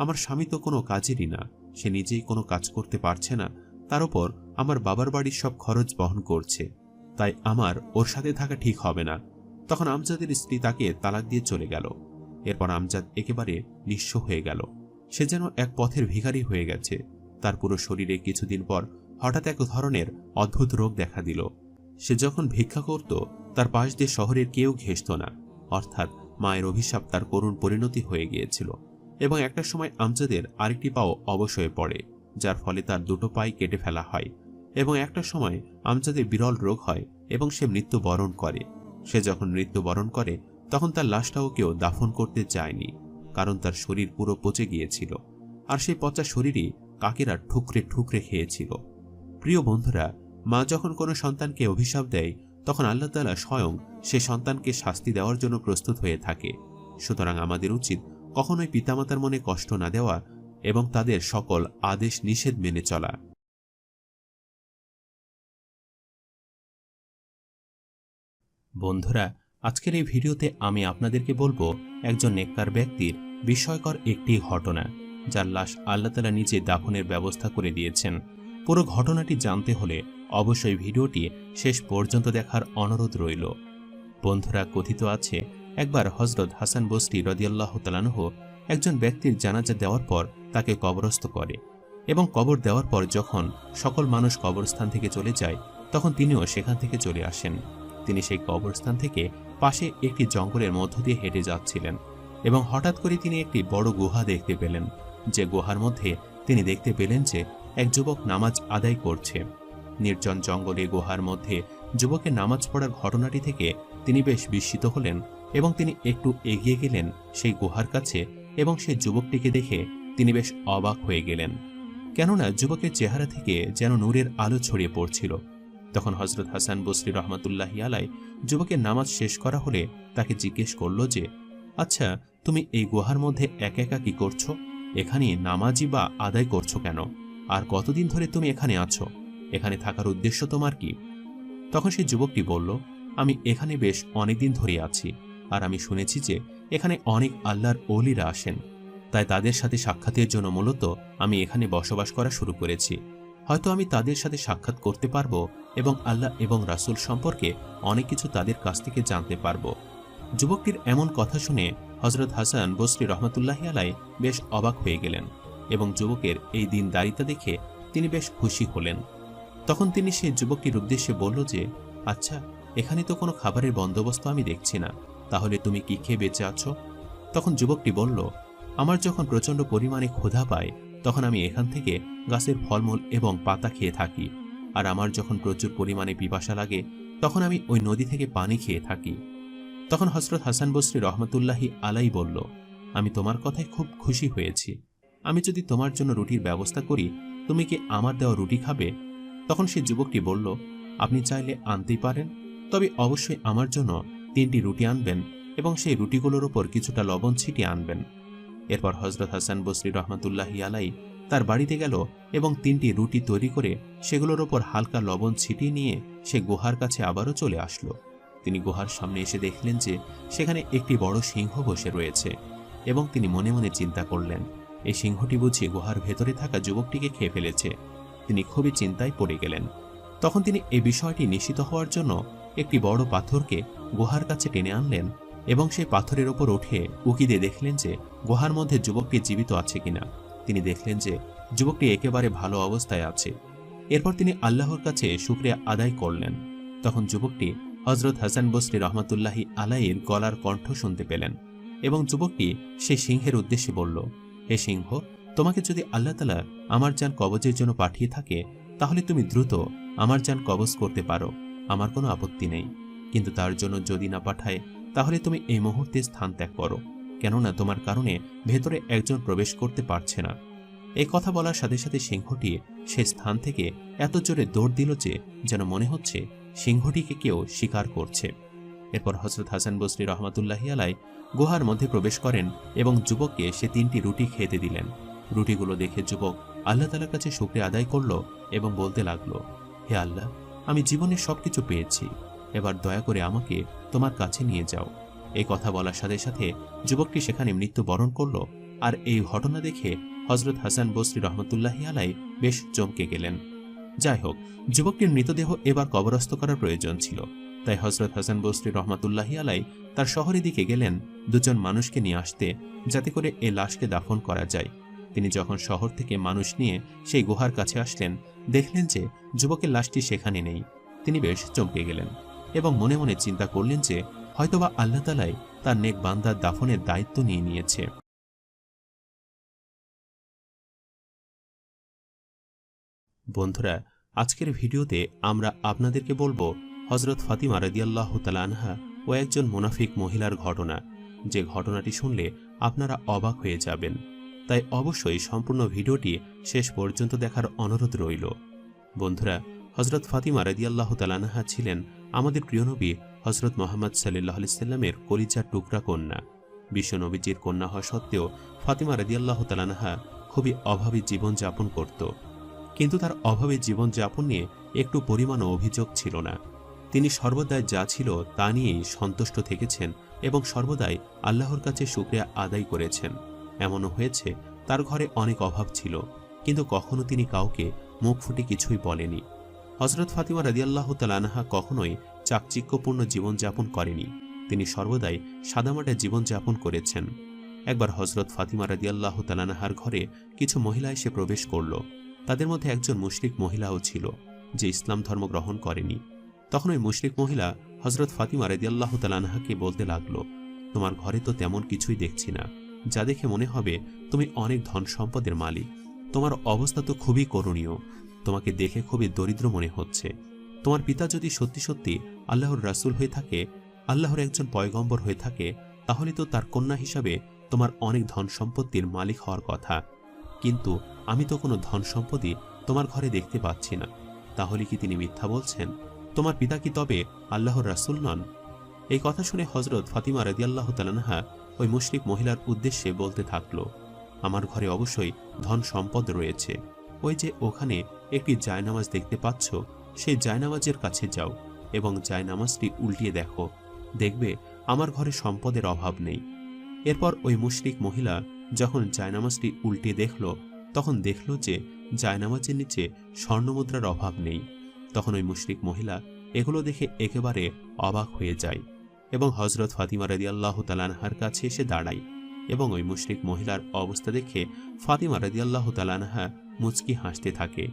আমার স্বামী তো কোনো কাজেরই না, সে নিজেই কোনো কাজ করতে পারছে না, তার উপর আমার বাবার বাড়ির সব খরচ বহন করছে, তাই আমার ওর সাথে থাকা ঠিক হবে না। তখন আমজাদের স্ত্রী তাকে তালাক দিয়ে চলে গেল। এরপর আমজাদ একেবারে নিঃস্ব হয়ে গেল। সে যেন এক পথের ভিখারি হয়ে গেছে। তার পুরো শরীরে কিছুদিন পর হঠাৎ এক ধরনের অদ্ভুত রোগ দেখা দিল। সে যখন ভিক্ষা করত তার পাশ দিয়ে শহরের কেউ ঘেঁষত না, অর্থাৎ মায়ের অভিশাপ তার করুণ পরিণতি হয়ে গিয়েছিল। এবং একটা সময় আমজাদের আরেকটি পাও অবশ হয়ে পড়ে, যার ফলে তার দুটো পাই কেটে ফেলা হয়। এবং একটা সময় আমজাদের বিরল রোগ হয় এবং সে মৃত্যুবরণ করে। সে যখন মৃত্যুবরণ করে তখন তার লাশটাও কেউ দাফন করতে চায়নি, কারণ তার শরীর পুরো পচে গিয়েছিল, আর সেই পচা শরীরই কাকেরা ঠুকরে ঠুকরে খেয়েছিল। প্রিয় বন্ধুরা, মা যখন কোনো সন্তানকে অভিশাপ দেয় তখন আল্লাহ তাআলা স্বয়ং সে সন্তানকে শাস্তি দেওয়ার জন্য প্রস্তুত হয়ে থাকে। সুতরাং আমাদের উচিত কখনোই পিতামাতার মনে কষ্ট না দেওয়া এবং তাদের সকল আদেশ নিষেধ মেনে চলা। বন্ধুরা, আজকের এই ভিডিওতে আমি আপনাদেরকে বলবো একজন নেককার ব্যক্তির বিস্ময়কর একটি ঘটনা, যার লাশ আল্লাহ তাআলা নিজে দাফনের ব্যবস্থা করে দিয়েছেন। পুরো ঘটনাটি জানতে হলে অবশ্যই ভিডিওটি শেষ পর্যন্ত দেখার অনুরোধ রইল। বন্ধুরা, কথিত আছে একবার হযরত হাসান বসরি রাদিয়াল্লাহু তাআলা আনহু একজন ব্যক্তির জানাজা দেওয়ার পর তাকে কবরস্থ করে এবং কবর দেওয়ার পর যখন সকল মানুষ কবরস্থান থেকে চলে যায় তখন তিনিও সেখান থেকে চলে আসেন। তিনি সেই কবরস্থান থেকে পাশে একটি জঙ্গলের মধ্য দিয়ে হেঁটে যাচ্ছিলেন এবং হঠাৎ করে তিনি একটি বড় গুহা দেখতে পেলেন। যে গুহার মধ্যে তিনি দেখতে পেলেন যে এক যুবক নামাজ আদায় করছে। নির্জন জঙ্গলে গুহার মধ্যে যুবকের নামাজ পড়ার ঘটনাটি থেকে তিনি বেশ বিস্মিত হলেন এবং তিনি একটু এগিয়ে গেলেন সেই গুহার কাছে এবং সেই যুবকটিকে দেখে তিনি বেশ অবাক হয়ে গেলেন, কেননা যুবকের চেহারা থেকে যেন নূরের আলো ছড়িয়ে পড়ছিল। তখন হযরত হাসান বসরি রহমাতুল্লাহি আলাইহি যুবকের নামাজ শেষ করা হলে তাকে জিজ্ঞেস করল যে, আচ্ছা, তুমি এই গুহার মধ্যে একা একা কি করছো? এখানে নামাজই বা আদায় করছো কেন? আর কতদিন ধরে তুমি এখানে আছো? এখানে থাকার উদ্দেশ্য তোমার কি? তখন সেই যুবকটি বলল, আমি এখানে বেশ অনেকদিন ধরে আছি, আর আমি শুনেছি যে এখানে অনেক আল্লাহর ওলিরা আসেন, তাই তাদের সাথে সাক্ষাতের জন্য মূলত আমি এখানে বসবাস করা শুরু করেছি। হয়তো আমি তাদের সাথে সাক্ষাৎ করতে পারবো এবং আল্লাহ এবং রাসূল সম্পর্কে অনেক কিছু তাদের কাছ থেকে জানতে পারবো। যুবকটির এমন কথা শুনে হযরত হাসান বসরি রহমাতুল্লাহি আলাইহি বেশ অবাক হয়ে গেলেন এবং যুবকের এই দিনদারিতা দেখে তিনি বেশ খুশি হলেন। তখন তিনি সেই যুবকটির উদ্দেশ্যে বলল যে, আচ্ছা, এখানে তো কোনো খাবারের বন্দোবস্ত আমি দেখছি না, তাহলে তুমি কি খেয়ে বেঁচে আছো? তখন যুবকটি বলল, আমার যখন প্রচণ্ড পরিমাণে ক্ষুধা পায় তখন আমি এখান থেকে গাছের ফলমূল এবং পাতা খেয়ে থাকি, আর আমার যখন প্রচুর পরিমাণে পিপাসা লাগে তখন আমি ওই নদী থেকে পানি খেয়ে থাকি। তখন হযরত হাসান বসরি রহমাতুল্লাহি আলাইহি বলল, আমি তোমার কথায় খুব খুশি হয়েছি। আমি যদি তোমার জন্য রুটির ব্যবস্থা করি, তুমি কি আমার দেওয়া রুটি খাবে? তখন সেই যুবকটি বলল, আপনি চাইলে আনতেই পারেন, তবে অবশ্যই আমার জন্য 3টি রুটি আনবেন এবং সেই রুটিগুলোর উপর কিছুটা লবণ ছিটিয়ে আনবেন। এরপর হযরত হাসান বসরি রহমাতুল্লাহি আলাইহি তার বাড়িতে গেল এবং 3টি রুটি তৈরি করে সেগুলোর ওপর হালকা লবণ ছিটিয়ে নিয়ে সে গুহার কাছে আবারও চলে আসলো। তিনি গুহার সামনে এসে দেখলেন যে সেখানে একটি বড় সিংহ বসে রয়েছে এবং তিনি মনে মনে চিন্তা করলেন, এই সিংহটি বুঝি গুহার ভেতরে থাকা যুবকটিকে খেয়ে ফেলেছে। তিনি খুবই চিন্তায় পড়ে গেলেন। তখন তিনি এই বিষয়টি নিশ্চিত হওয়ার জন্য একটি বড় পাথরকে গুহার কাছে টেনে আনলেন এবং সেই পাথরের ওপর উঠে উকি দিয়ে দেখলেন যে গুহার মধ্যে যুবকটি জীবিত আছে কিনা। তিনি দেখলেন যে যুবকটি একেবারে ভালো অবস্থায় আছে। এরপর তিনি আল্লাহর কাছে শুকরিয়া আদায় করলেন। তখন যুবকটি হযরত হাসান বসরি রহমাতুল্লাহি আলাইহির গলার কণ্ঠ শুনতে পেলেন এবং যুবকটি সেই সিংহের উদ্দেশ্যে বলল, হে সিংহ, তোমাকে যদি আল্লাহ তাআলা আমার জান কবজের জন্য পাঠিয়ে থাকে তাহলে তুমি দ্রুত আমার জান কবজ করতে পারো, আমার কোনো আপত্তি নেই। কিন্তু তার জন্য যদি না পাঠায় তাহলে তুমি এই মুহূর্তে স্থান ত্যাগ করো, কেননা তোমার কারণে ভেতরে একজন প্রবেশ করতে পারছে না। এই কথা বলার সাথে সাথে সিংহটি সে স্থান থেকে এত জোরে দৌড় দিল যে যেন মনে হচ্ছে সিংহটিকে কেউ শিকার করছে। এরপর হযরত হাসান বসরি রহমাতুল্লাহি আলাইহি গুহার মধ্যে প্রবেশ করেন এবং যুবককে সে 3টি রুটি খেতে দিলেন। রুটিগুলো দেখে যুবক আল্লাহ তাআলার কাছে শুকরিয়া আদায় করল এবং বলতে লাগলো, হে আল্লাহ, আমি জীবনে সবকিছু পেয়েছি, এবার দয়া করে আমাকে তোমার কাছে নিয়ে যাও। এই কথা বলার সাথে সাথে যুবকটি সেখানে মৃত্যুবরণ করল। আর এই ঘটনা দেখে হযরত হাসান বসরি রহমাতুল্লাহি আলাইহি বেশ চমকে গেলেন। যাই হোক, যুবকটির মৃতদেহ এবার কবরস্থ করার প্রয়োজন ছিল, তাই হযরত হাসান বসরি রহমাতুল্লাহি আলাইহি তার শহরের দিকে গেলেন 2জন মানুষকে নিয়ে আসতে, যাতে করে এই লাশকে দাফন করা যায়। তিনি যখন শহর থেকে মানুষ নিয়ে সেই গুহার কাছে আসলেন, দেখলেন যে যুবকের লাশটি সেখানে নেই। তিনি বেশ চমকে গেলেন এবং মনে মনে চিন্তা করলেন যে হয়তোবা আল্লাহ তাআলাই তার নেক বান্দার দাফনের দায়িত্ব নিয়ে নিয়েছে। বন্ধুরা, আজকের ভিডিওতে আমরা আপনাদেরকে বলবো হযরত ফাতিমা রাদিয়াল্লাহু তাআলা আনহা ও একজন মুনাফিক মহিলার ঘটনা, যে ঘটনাটি শুনলে আপনারা অবাক হয়ে যাবেন। তাই অবশ্যই সম্পূর্ণ ভিডিওটি শেষ পর্যন্ত দেখার অনুরোধ রইল। বন্ধুরা, হযরত ফাতিমা রাদিয়াল্লাহু তাআলা আনহা ছিলেন আমাদের প্রিয় নবী হযরত মুহাম্মদ সাল্লাল্লাহু আলাইহি সাল্লামের কলিজার টুকরা কন্যা। বিশ্ব নবীজির কন্যা হওয়া সত্ত্বেও ফাতিমা রাদিয়াল্লাহু তাআলা আনহা খুবই অভাবী জীবনযাপন করত, কিন্তু তার অভাবী জীবনযাপন নিয়ে একটু পরিমাণও অভিযোগ ছিল না। তিনি সর্বদাই যা ছিল তা নিয়েই সন্তুষ্ট থেকেছেন এবং সর্বদাই আল্লাহর কাছে শুকরিয়া আদায় করেছেন। এমনও হয়েছে তার ঘরে অনেক অভাব ছিল, কিন্তু কখনো তিনি কাউকে মুখ ফুটে কিছুই বলেনি। হযরত ফাতিমা রাদিয়াল্লাহু তাআলা আনহা কখনোই চাকচিক্যপূর্ণ জীবনযাপন করেনি, তিনি সর্বদাই সাদামাটা জীবনযাপন করেছেন। একবার হযরত ফাতিমা রাদিয়াল্লাহু তাআলা আনহার ঘরে কিছু মহিলা এসে প্রবেশ করল। তাদের মধ্যে একজন মুশরিক মহিলাও ছিল, যে ইসলাম ধর্ম গ্রহণ করেনি। তখন ওই মুশরিক মহিলা হযরত ফাতিমা রাদিয়াল্লাহু তাআলা আনহাকে বলতে লাগলো, তোমার ঘরে তো তেমন কিছুই দেখছি না, যা দেখে মনে হবে তুমি অনেক ধন সম্পদের মালিক। তোমার অবস্থা তো খুবই করুণীয়, তোমাকে দেখে খুবই দরিদ্র মনে হচ্ছে। তোমার পিতা যদি সত্যি সত্যি আল্লাহর রাসূল হয়ে থাকে, আল্লাহর একজন পয়গম্বর হয়ে থাকে, তাহলে তো তার কন্যা হিসাবে তোমার অনেক ধন সম্পত্তির মালিক হওয়ার কথা। কিন্তু আমি তো কোনো ধন সম্পত্তি তোমার ঘরে দেখতে পাচ্ছি না, তাহলে কি তিনি মিথ্যা বলছেন? তোমার পিতা কি তবে আল্লাহর রাসূল নন? এই কথা শুনে হযরত ফাতিমা রাদিয়াল্লাহু তাআলা আনহা ওই মুশরিক মহিলার উদ্দেশ্যে বলতে থাকলো, আমার ঘরে অবশ্যই ধন সম্পদ রয়েছে। ওই যে ওখানে একটি জায়নামাজ দেখতে পাচ্ছ, সেই জায়নামাজের কাছে যাও এবং জায়নামাজটি উল্টিয়ে দেখো, দেখবে আমার ঘরে সম্পদের অভাব নেই। এরপর ওই মুশরিক মহিলা যখন জায়নামাজটি উল্টিয়ে দেখল, তখন দেখল যে জায়নামাজের নিচে স্বর্ণমুদ্রার অভাব নেই। তখন ওই মুশরিক মহিলা এগুলো দেখে একেবারে অবাক হয়ে যায় এবং হযরত ফাতিমা রাদিয়াল্লাহু তাআলা আনহার কাছে এসে দাঁড়ায় এবং ওই মুশরিক মহিলার অবস্থা দেখে ফাতিমা রাদিয়াল্লাহু তাআলা আনহা মুচকি হাসতে থাকে।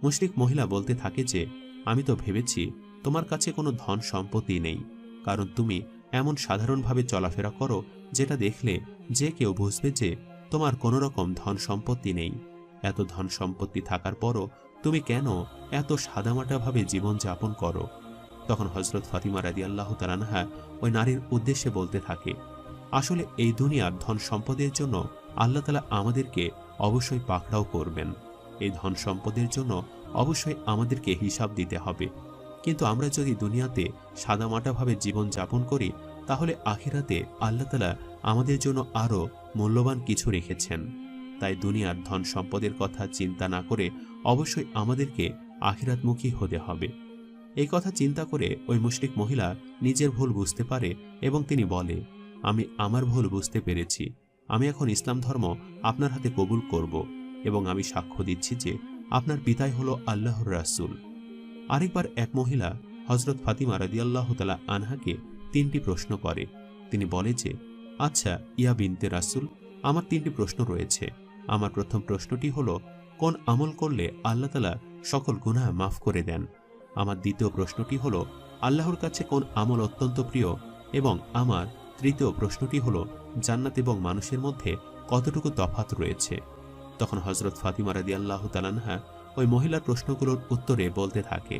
মুশরিক মহিলা বলতে থাকে যে, আমি তো ভেবেছি তোমার কাছে কোনো ধন সম্পত্তি নেই, কারণ তুমি এমন সাধারণভাবে চলাফেরা করো যেটা দেখলে যে কেউ বুঝবে যে তোমার কোনো রকম ধন সম্পত্তি নেই। এত ধন সম্পত্তি থাকার পরও তুমি কেন এত সাদামাটাভাবে জীবনযাপন করো? তখন হযরত ফাতিমা রাদিয়াল্লাহু তাআলা আনহা ওই নারীর উদ্দেশ্যে বলতে থাকে, আসলে এই দুনিয়ার ধন সম্পদের জন্য আল্লাহ তাআলা আমাদেরকে অবশ্যই পাকড়াও করবেন। এই ধন সম্পদের জন্য অবশ্যই আমাদেরকে হিসাব দিতে হবে, কিন্তু আমরা যদি দুনিয়াতে সাদামাটাভাবে জীবনযাপন করি, তাহলে আখিরাতে আল্লাহ তাআলা আমাদের জন্য আরও মূল্যবান কিছু রেখেছেন। তাই দুনিয়ার ধন সম্পদের কথা চিন্তা না করে অবশ্যই আমাদেরকে আখিরাতমুখী হতে হবে। এই কথা চিন্তা করে ওই মুশরিক মহিলা নিজের ভুল বুঝতে পারে এবং তিনি বলে, আমি আমার ভুল বুঝতে পেরেছি, আমি এখন ইসলাম ধর্ম আপনার হাতে কবুল করব এবং আমি সাক্ষ্য দিচ্ছি যে আপনার পিতাই হলো আল্লাহর রাসূল। আরেকবার এক মহিলা হযরত ফাতিমা রাদিয়াল্লাহু তাআলা আনহাকে 3টি প্রশ্ন করে। তিনি বলে যে, আচ্ছা ইয়া বিনতে রাসূল, আমার 3টি প্রশ্ন রয়েছে। আমার প্রথম প্রশ্নটি হলো, কোন আমল করলে আল্লাহ তাআলা সকল গুনাহ মাফ করে দেন? আমার দ্বিতীয় প্রশ্নটি হলো, আল্লাহর কাছে কোন আমল অত্যন্ত প্রিয়? এবং আমার তৃতীয় প্রশ্নটি হলো, জান্নাত এবং মানুষের মধ্যে কতটুকু তফাৎ রয়েছে? তখন হযরত ফাতিমা রাদিয়াল্লাহু তাআলা আনহা ওই মহিলার প্রশ্নগুলোর উত্তরে বলতে থাকে,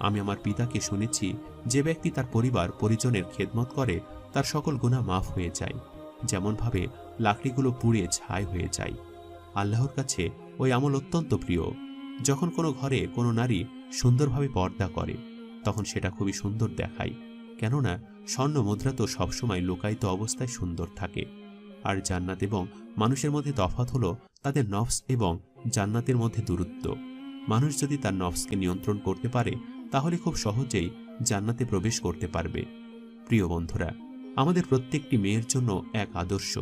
আমি আমার পিতাকে শুনেছি যে ব্যক্তি তার পরিবার পরিজনের খেদমত করে তার সকল গুনাহ মাফ হয়ে যায়, যেমনভাবে লাকড়িগুলো পুড়ে ছাই হয়ে যায়। আল্লাহর কাছে ওই আমল অত্যন্ত প্রিয়। যখন কোনো ঘরে কোনো নারী সুন্দরভাবে পর্দা করে, তখন সেটা খুবই সুন্দর দেখায়, কেননা স্বর্ণ মুদ্রা তো সবসময় লুকায়িত অবস্থায় সুন্দর থাকে। আর জান্নাত এবং মানুষের মধ্যে তফাৎ হলো তাদের নফস এবং জান্নাতের মধ্যে দূরত্ব। মানুষ যদি তার নফসকে নিয়ন্ত্রণ করতে পারে, তাহলে খুব সহজেই জান্নাতে প্রবেশ করতে পারবে। প্রিয় বন্ধুরা, আমাদের প্রত্যেকটি মেয়ের জন্য এক আদর্শ।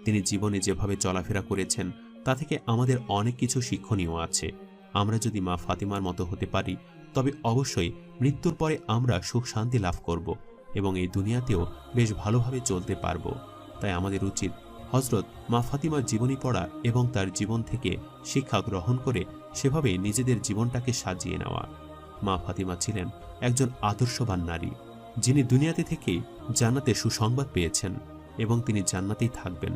তিনি জীবনে যেভাবে চলাফেরা করেছেন তা থেকে আমাদের অনেক কিছু শিক্ষণীয় আছে। আমরা যদি মা ফাতিমার মতো হতে পারি, তবে অবশ্যই মৃত্যুর পরে আমরা সুখ শান্তি লাভ করব এবং এই দুনিয়াতেও বেশ ভালোভাবে চলতে পারব। তাই আমাদের উচিত হযরত মা ফাতিমার জীবনী পড়া এবং তার জীবন থেকে শিক্ষা গ্রহণ করে সেভাবে নিজেদের জীবনটাকে সাজিয়ে নেওয়া। মা ফাতিমা ছিলেন একজন আদর্শবান নারী, যিনি দুনিয়াতে থেকেই জান্নাতে সুসংবাদ পেয়েছেন এবং তিনি জান্নাতেই থাকবেন।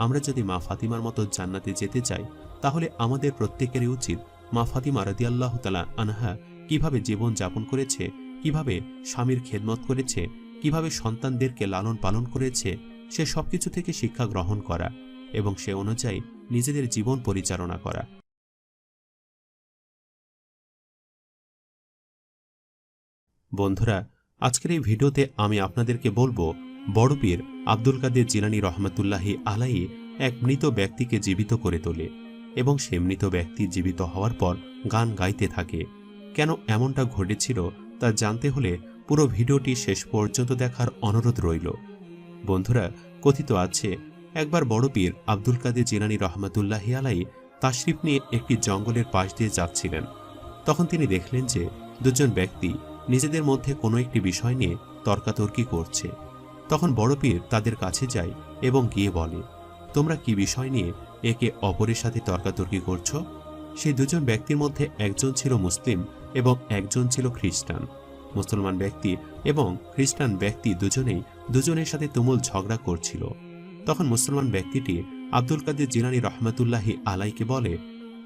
আমরা যদি মা ফাতিমার মতো জান্নাতে যেতে চাই, তাহলে আমাদের প্রত্যেকেরই উচিত মা ফাতিমা রাদিয়াল্লাহু তাআলা আনহা কিভাবে জীবন যাপন করেছে, কিভাবে স্বামীর খেদমত করেছে, কিভাবে সন্তানদেরকে লালন পালন করেছে, সে সবকিছু থেকে শিক্ষা গ্রহণ করা এবং সে অনুযায়ী নিজেদের জীবন পরিচালনা করা। বন্ধুরা, আজকের এই ভিডিওতে আমি আপনাদেরকে বলবো, বড় পীর আব্দুল কাদের জিলানী রহমাতুল্লাহি আলাইহি এক মৃত ব্যক্তিকে জীবিত করে তোলে। এবং সে মৃত ব্যক্তি জীবিত হওয়ার পর গান গাইতে থাকে। কেন এমনটা ঘটেছিল তা জানতে হলে পুরো ভিডিওটি শেষ পর্যন্ত দেখার অনুরোধ রইল। বন্ধুরা, কথিত আছে একবার বড় পীর আব্দুল কাদের জিলানী রহমাতুল্লাহি আলাইহি তাশরিফ নিয়ে একটি জঙ্গলের পাশ দিয়ে যাচ্ছিলেন। তখন তিনি দেখলেন যে দুজন ব্যক্তি নিজেদের মধ্যে কোনো একটি বিষয় নিয়ে তর্কাতর্কি করছে। তখন বড় পীর তাদের কাছে যায় এবং গিয়ে বলে, তোমরা কি বিষয় নিয়ে একে অপরের সাথে তর্কাতর্কি করছো? সেই দুজন ব্যক্তির মধ্যে একজন ছিল মুসলিম এবং একজন ছিল খ্রিস্টান। মুসলমান ব্যক্তি এবং খ্রিস্টান ব্যক্তি দুজনের সাথে তুমুল ঝগড়া করছিল। তখন মুসলমান ব্যক্তিটি আব্দুল কাদের জিলানী রহমাতুল্লাহি আলাইকে বলে,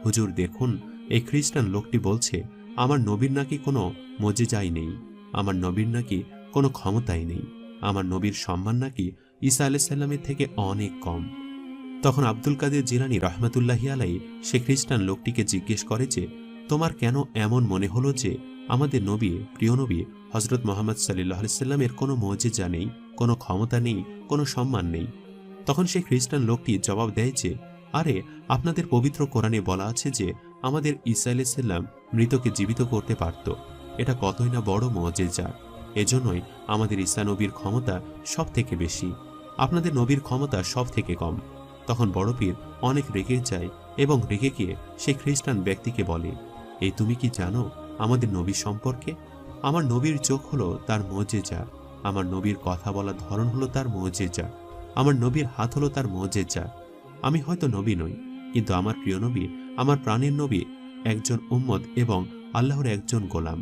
হুজুর দেখুন, এই খ্রিস্টান লোকটি বলছে আমার নবীর নাকি কোনো মুজিজাই নেই, আমার নবীর নাকি কোনো ক্ষমতাই নেই, আমার নবীর সম্মান নাকি ঈসা আলাইহিস সালামের থেকে অনেক কম। তখন আব্দুল কাদের জিলানী রহমাতুল্লাহি আলাইহি সে খ্রিস্টান লোকটিকে জিজ্ঞেস করে যে, তোমার কেন এমন মনে হলো যে আমাদের নবী, প্রিয় নবী হযরত মুহাম্মদ সাল্লাল্লাহু আলাইহি সাল্লামের কোনো মুজিজা নেই, কোনো ক্ষমতা নেই, কোনো সম্মান নেই? তখন সেই খ্রিস্টান লোকটি জবাব দেয় যে, আরে, আপনাদের পবিত্র কোরআনে বলা আছে যে আমাদের ঈসা আলাইহিস সালাম মৃতকে জীবিত করতে পারত। এটা কতই না বড় মুজিজা। এজন্যই আমাদের ঈসা নবীর ক্ষমতা সব থেকে বেশি, আপনাদের নবীর ক্ষমতা সব থেকে কম। তখন বড় পীর অনেক রেগে যায় এবং রেগে গিয়ে সেই খ্রিস্টান ব্যক্তিকে বলে, এই তুমি কি জানো আমাদের নবী সম্পর্কে? আমার নবীর চোখ হলো তার মুজিজা, আমার নবীর কথা বলার ধরন হলো তার মুজিজা, আমার নবীর হাত হলো তার মুজিজা। আমি হয়তো নবী নই, কিন্তু আমার প্রিয় নবী, আমার প্রাণের নবী একজন উম্মত এবং আল্লাহর একজন গোলাম।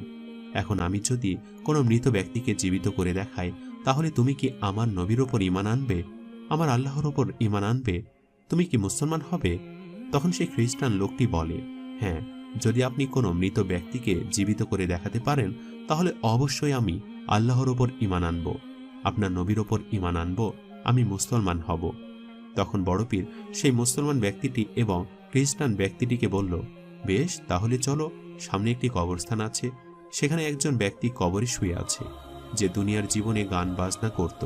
এখন আমি যদি কোনো মৃত ব্যক্তিকে জীবিত করে দেখাই, তাহলে তুমি কি আমার নবীর ওপর ঈমান আনবে? আমার আল্লাহর ওপর ঈমান আনবে? তুমি কি মুসলমান হবে? তখন সেই খ্রিস্টান লোকটি বলে, হ্যাঁ, যদি আপনি কোনো মৃত ব্যক্তিকে জীবিত করে দেখাতে পারেন, তাহলে অবশ্যই আমি আল্লাহর ওপর ঈমান আনব, আপনার নবীর ওপর ঈমান আনব, আমি মুসলমান হব। তখন বড় পীর সেই মুসলমান ব্যক্তিটি এবং খ্রিস্টান ব্যক্তিটিকে বলল, বেশ, তাহলে চলো, সামনে একটি কবরস্থান আছে, সেখানে একজন ব্যক্তি কবরে শুয়ে আছে, যে দুনিয়ার জীবনে গান বাজনা করত।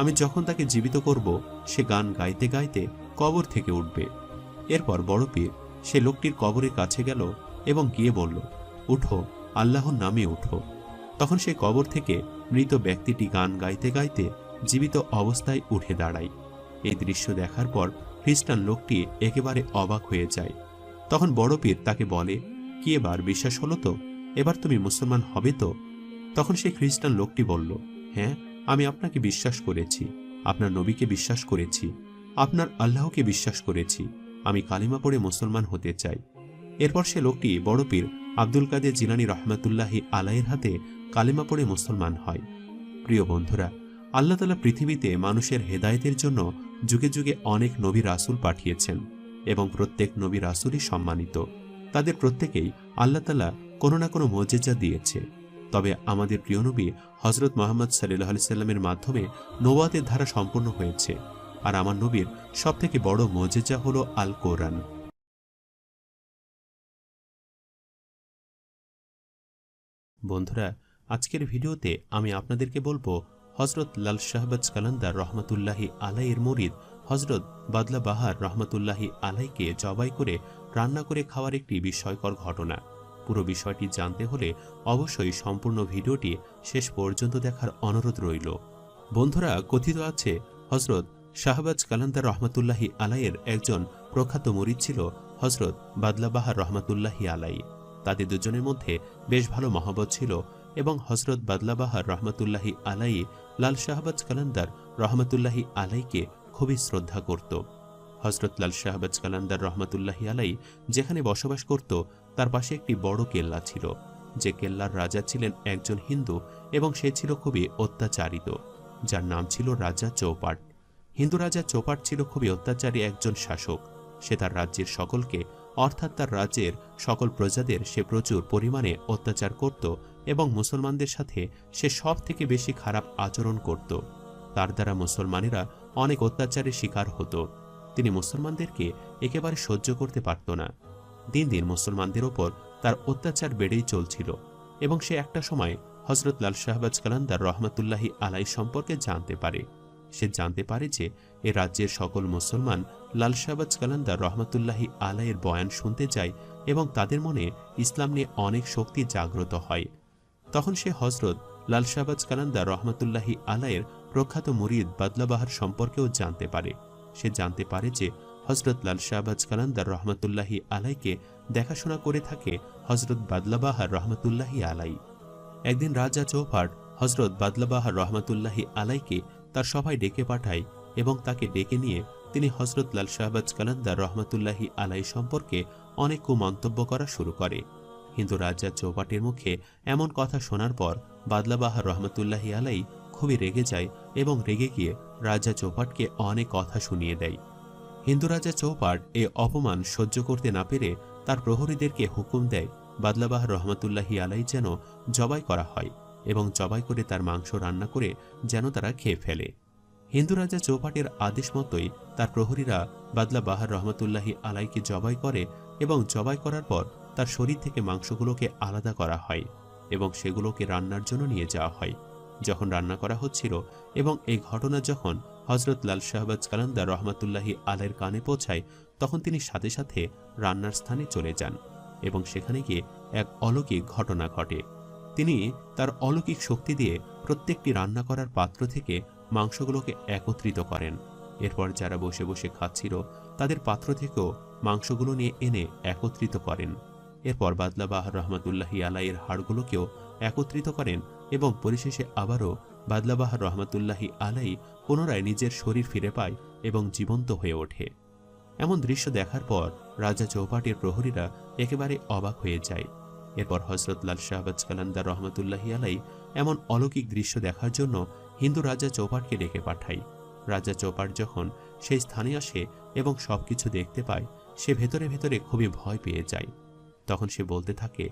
আমি যখন তাকে জীবিত করব, সে গান গাইতে গাইতে কবর থেকে উঠবে। এরপর বড় পীর সে লোকটির কবরের কাছে গেল এবং গিয়ে বলল, উঠো, আল্লাহর নামে উঠো। তখন সে কবর থেকে মৃত ব্যক্তিটি গান গাইতে গাইতে জীবিত অবস্থায় উঠে দাঁড়ায়। এই দৃশ্য দেখার পর খ্রিস্টান লোকটি একেবারে অবাক হয়ে যায়। তখন বড় পীর তাকে বলে, কি এবার বিশ্বাস হলো তো? এবার তুমি মুসলমান হবে তো? তখন সেই খ্রিস্টান লোকটি বলল, হ্যাঁ, আমি আপনাকে বিশ্বাস করেছি, আপনার নবীকে বিশ্বাস করেছি, আপনার আল্লাহকে বিশ্বাস করেছি, আমি কালিমা পড়ে মুসলমান হতে চাই। এরপর সে লোকটি বড় পীর আব্দুল কাদের জিলানী রহমাতুল্লাহি আলাইহির হাতে কালিমা পড়ে মুসলমান হয়। প্রিয় বন্ধুরা, আল্লাহ তাআলা পৃথিবীতে মানুষের হেদায়েতের জন্য যুগে যুগে অনেক নবী রাসূল পাঠিয়েছেন এবং প্রত্যেক নবী রাসূলই সম্মানিত। তাদের প্রত্যেকেই আল্লাহ তাআলা কোনো না কোনো মুজিজা দিয়েছে। তবে আমাদের প্রিয় নবী হযরত মুহাম্মদ সাল্লাল্লাহু আলাইহি সাল্লামের মাধ্যমে নবুয়তের ধারা সম্পূর্ণ হয়েছে, আর আমার নবীর সবথেকে বড় মুজিজা হলো আল কোরআন। বন্ধুরা, আজকের ভিডিওতে আমি আপনাদেরকে বলবো হযরত লাল শাহবাজ কালান্দার রহমাতুল্লাহি আলাইহির মুরিদ হযরত বাদলা বাহার রহমাতুল্লাহি আলাইকে জবাই করে রান্না করে খাওয়ার একটি বিস্ময়কর ঘটনা। পুরো বিষয়টি জানতে হলে অবশ্যই সম্পূর্ণ ভিডিওটি শেষ পর্যন্ত দেখার অনুরোধ রইল। বন্ধুরা, কথিত আছে হযরত শাহবাজ কালান্দার রহমাতুল্লাহি আলাইয়ের একজন প্রখ্যাত মুরিদ ছিল হযরত বাদলা বাহার রহমাতুল্লাহি আলাই। তাদের দুজনের মধ্যে বেশ ভালো মহব্বত ছিল এবং হযরত বাদলা বাহার রহমাতুল্লাহি আলাই লাল শাহবাজ কালান্দার রহমাতুল্লাহি আলাইকে খুবই শ্রদ্ধা করত। হযরত লাল শাহবাজ কালান্দার রহমাতুল্লাহি আলাই যেখানে বসবাস করত, তার পাশে একটি বড় কেল্লা ছিল, যে কেল্লার রাজা ছিলেন একজন হিন্দু এবং সে ছিল খুবই অত্যাচারিত, যার নাম ছিল রাজা চৌপাট। হিন্দু রাজা চৌপাট ছিল খুবই অত্যাচারী একজন শাসক। সে তার রাজ্যের সকলকে, অর্থাৎ তার রাজ্যের সকল প্রজাদের সে প্রচুর পরিমাণে অত্যাচার করত এবং মুসলমানদের সাথে সে সব থেকে বেশি খারাপ আচরণ করত। তার দ্বারা মুসলমানেরা অনেক অত্যাচারের শিকার হতো। তিনি মুসলমানদেরকে একেবারে সহ্য করতে পারত না। দিন দিন মুসলমানদের ওপর তার অত্যাচার বেড়েই চলছিল এবং সে একটা সময় হযরত লাল শাহবাজ কালান্দার রহমাতুল্লাহি আলাই সম্পর্কে জানতে পারে। সে জানতে পারে যে এ রাজ্যের সকল মুসলমান লাল শাহবাজ কালান্দার রহমতুল্লাহি আলাইয়ের বয়ান শুনতে যায় এবং তাদের মনে ইসলাম নিয়ে অনেক শক্তি জাগ্রত হয়। তখন সে হজরত লাল শাহবাজ কালান্দার রহমতুল্লাহি আলাইয়ের প্রখ্যাত মুরিদ বাদলাবাহার সম্পর্কেও জানতে পারে। সে জানতে পারে যে হজরত লাল শাহবাজ কালান্দার রহমতুল্লাহি আলাইকে দেখাশোনা করে থাকে হজরত বাদলাবাহার রহমতুল্লাহি আলাই। একদিন রাজা চৌপাট হজরত বাদলাবাহার রহমতুল্লাহি আলাইকে তার সভায় ডেকে পাঠায় এবং তাকে ডেকে নিয়ে তিনি হজরত লাল শাহবাজ কালান্দার রহমতুল্লাহি আলাই সম্পর্কে অনেক কুমন্তব্য করা শুরু করে। কিন্তু রাজা চৌপাটের মুখে এমন কথা শোনার পর বাদলাবাহার রহমতুল্লাহি আলাই খুবই রেগে যায় এবং রেগে গিয়ে রাজা চৌপাটকে অনেক কথা শুনিয়ে দেয়। হিন্দু রাজা চৌপাট এ অপমান সহ্য করতে না পেরে তার প্রহরীদেরকে হুকুম দেয় বাদলাবাহার রহমতুল্লাহি আলাই যেন জবাই করা হয় এবং জবাই করে তার মাংস রান্না করে যেন তারা খেয়ে ফেলে। হিন্দু রাজা চৌপাটের আদেশ মতোই তার প্রহরীরা বাদলাবাহার রহমতুল্লাহি আলাইকে জবাই করে এবং জবাই করার পর তার শরীর থেকে মাংসগুলোকে আলাদা করা হয় এবং সেগুলোকে রান্নার জন্য নিয়ে যাওয়া হয়। যখন রান্না করা হচ্ছিল এবং এই ঘটনা যখন হজরত লাল শাহবাজ কালান্দার রহমতুল্লাহি আলাইয়ের কানে পৌঁছায়, তখন তিনি সাথে সাথে রান্নার স্থানে চলে যান এবং সেখানে গিয়ে এক অলৌকিক ঘটনা ঘটে। তিনি তার অলৌকিক শক্তি দিয়ে প্রত্যেকটি রান্না করার পাত্র থেকে মাংসগুলোকে একত্রিত করেন। এরপর যারা বসে বসে খাচ্ছিল তাদের পাত্র থেকেও মাংসগুলো নিয়ে এনে একত্রিত করেন। এরপর বাদলাবাহার রহমতুল্লাহি আলাইয়ের হাড়গুলোকেও একত্রিত করেন এবং পরিশেষে আবারও বাদলাবাহার রহমতুল্লাহি আলাই পুনরায় নিজের শরীর ফিরে পায় এবং জীবন্ত হয়ে ওঠে। এমন দৃশ্য দেখার পর রাজা চৌপাটের প্রহরীরা একেবারে অবাক হয়ে যায়। এরপর হজরত লাল শাহবাজ কালান্দার রহমতুল্লাহি আলাই এমন অলৌকিক দৃশ্য দেখার জন্য হিন্দু রাজা চৌপাটকে ডেকে পাঠায়। রাজা চৌপাট যখন সেই স্থানে আসে এবং সবকিছু দেখতে পায়, সে ভেতরে ভেতরে খুবই ভয় পেয়ে যায়। তখন সে বলতে থাকে,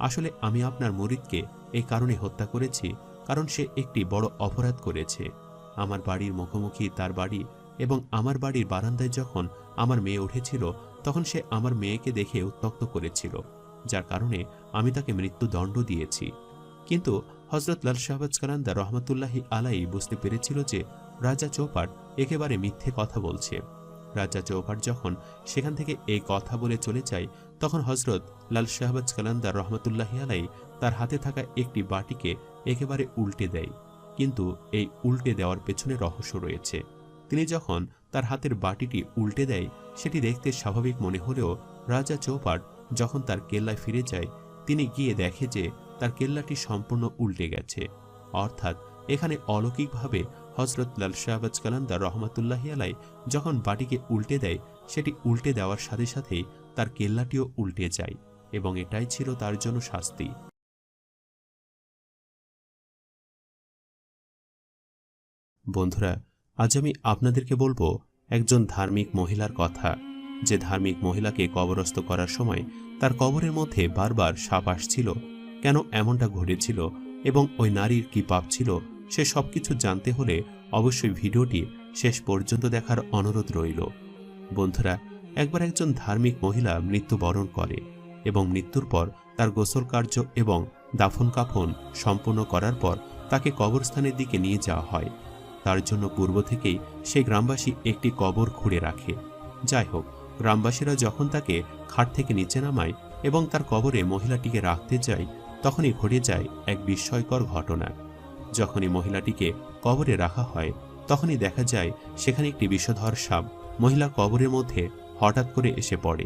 আসলে আমি আপনার মুরিদকে এই কারণে হত্যা করেছি কারণ সে একটি বড় অপরাধ করেছে। আমার বাড়ির মুখোমুখি তার বাড়ি এবং আমার বাড়ির বারান্দায় যখন আমার মেয়ে উঠেছিল তখন সে আমার মেয়েকে দেখে উত্ত্যক্ত করেছিল, যার কারণে আমি তাকে মৃত্যুদণ্ড দিয়েছি। কিন্তু হজরত লাল শাহবাজ কালান্দার রহমতুল্লাহি আলাই বুঝতে পেরেছিল যে রাজা চৌপাট একেবারে মিথ্যে কথা বলছে। রাজা চৌপাট যখন সেখান থেকে এই কথা বলে চলে যায়, তখন হজরত লাল শাহবাজ কালান্দার রহমতুল্লাহি আলাই তার হাতে থাকা একটি বাটিকে একেবারে উল্টে দেয়। কিন্তু এই উল্টে দেওয়ার পেছনে রহস্য রয়েছে। তিনি যখন তার হাতের বাটিটি উল্টে দেয়, সেটি দেখতে স্বাভাবিক মনে হলেও রাজা চৌপাট যখন তার কেল্লায় ফিরে যায়, তিনি গিয়ে দেখে যে তার কেল্লাটি সম্পূর্ণ উল্টে গেছে। অর্থাৎ এখানে অলৌকিকভাবে হজরত লাল শাহবাজ কালান্দার রহমতুল্লাহি আলাই যখন বাটিকে উল্টে দেয়, সেটি উল্টে দেওয়ার সাথে সাথেই তার কেল্লাটিও উল্টে যায় এবং এটাই ছিল তার জন্য শাস্তি। বন্ধুরা, আজ আমি আপনাদেরকে বলবো একজন ধার্মিক মহিলার কথা, যে ধার্মিক মহিলাকে কবরস্থ করার সময় তার কবরের মধ্যে বারবার সাপ আসছিল। কেন এমনটা ঘটেছিল এবং ওই নারীর কি পাপ ছিল, সে সবকিছু জানতে হলে অবশ্যই ভিডিওটি শেষ পর্যন্ত দেখার অনুরোধ রইল। বন্ধুরা, একবার একজন ধার্মিক মহিলা মৃত্যুবরণ করে এবং মৃত্যুর পর তার গোসল কার্য এবং দাফন কাফন সম্পূর্ণ করার পর তাকে কবরস্থানের দিকে নিয়ে যাওয়া হয়। তার জন্য পূর্ব থেকেই সেই গ্রামবাসী একটি কবর খুঁড়ে রাখে। যাই হোক, গ্রামবাসীরা যখন তাকে খাট থেকে নিচে নামায় এবং তার কবরে মহিলাটিকে রাখতে যায়, তখনই ঘটে যায় এক বিস্ময়কর ঘটনা। যখনই মহিলাটিকে কবরে রাখা হয়, তখনই দেখা যায় সেখানে একটি বিষধর সাপ মহিলা কবরের মধ্যে হঠাৎ করে এসে পড়ে।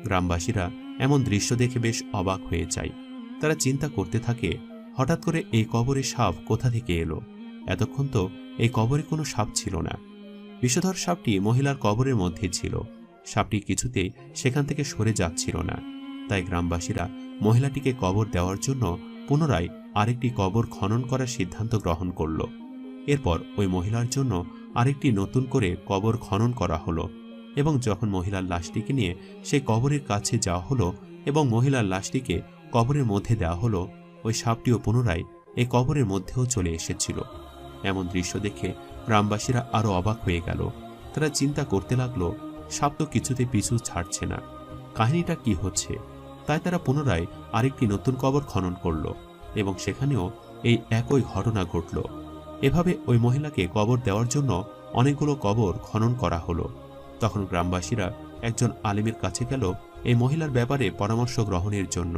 গ্রামবাসীরা এমন দৃশ্য দেখে বেশ অবাক হয়ে যায়। তারা চিন্তা করতে থাকে, হঠাৎ করে এই কবরে সাপ কোথা থেকে এলো? এতক্ষণ তো এই কবরে কোনো সাপ ছিল না। বিষধর সাপটি মহিলার কবরের মধ্যে ছিল। সাপটি কিছুতেই সেখান থেকে সরে যাচ্ছিল না। তাই গ্রামবাসীরা মহিলাটিকে কবর দেওয়ার জন্য পুনরায় আরেকটি কবর খনন করার সিদ্ধান্ত গ্রহণ করল। এরপর ওই মহিলার জন্য আরেকটি নতুন করে কবর খনন করা হলো এবং যখন মহিলার লাশটিকে নিয়ে সেই কবরের কাছে যাওয়া হলো এবং মহিলার লাশটিকে কবরের মধ্যে দেওয়া হলো, ওই সাপটিও পুনরায় এই কবরের মধ্যেও চলে এসেছিল। এমন দৃশ্য দেখে গ্রামবাসীরা আরো অবাক হয়ে গেল। তারা চিন্তা করতে লাগলো, সাপ তো কিছুতে পিছু ছাড়ছে না, কাহিনীটা কি হচ্ছে? তাই তারা পুনরায় আরেকটি নতুন কবর খনন করল এবং সেখানেও এই একই ঘটনা ঘটল। এভাবে ওই মহিলাকে কবর দেওয়ার জন্য অনেকগুলো কবর খনন করা হলো। তখন গ্রামবাসীরা একজন আলিমের কাছে গেল এই মহিলার ব্যাপারে পরামর্শ গ্রহণের জন্য।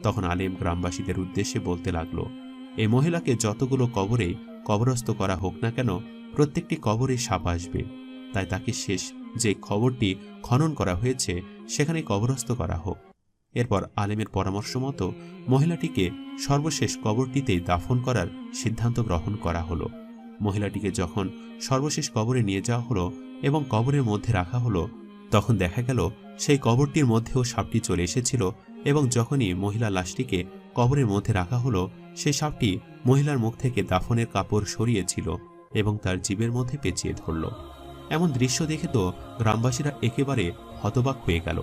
তখন আলিম গ্রামবাসীদের উদ্দেশ্যে বলতে লাগল, এই মহিলাকে যতগুলো কবরেই কবরস্থ করা হোক না কেন, প্রত্যেকটি কবরে সাপ আসবে, তাই তাকে শেষ যে খবরটি খনন করা হয়েছে সেখানে কবরস্থ করা হোক। এরপর আলিমের পরামর্শ মতো মহিলাটিকে সর্বশেষ কবরটিতেই দাফন করার সিদ্ধান্ত গ্রহণ করা হলো। মহিলাটিকে যখন সর্বশেষ কবরে নিয়ে যাওয়া হলো এবং কবরের মধ্যে রাখা হলো, তখন দেখা গেল সেই কবরটির মধ্যেও সাপটি চলে এসেছিল এবং যখনই মহিলা লাশটিকে কবরের মধ্যে রাখা হলো, সেই সাপটি মহিলার মুখ থেকে দাফনের কাপড় সরিয়েছিল এবং তার জিভের মধ্যে পেঁচিয়ে ধরল। এমন দৃশ্য দেখে তো গ্রামবাসীরা একেবারে হতবাক হয়ে গেল।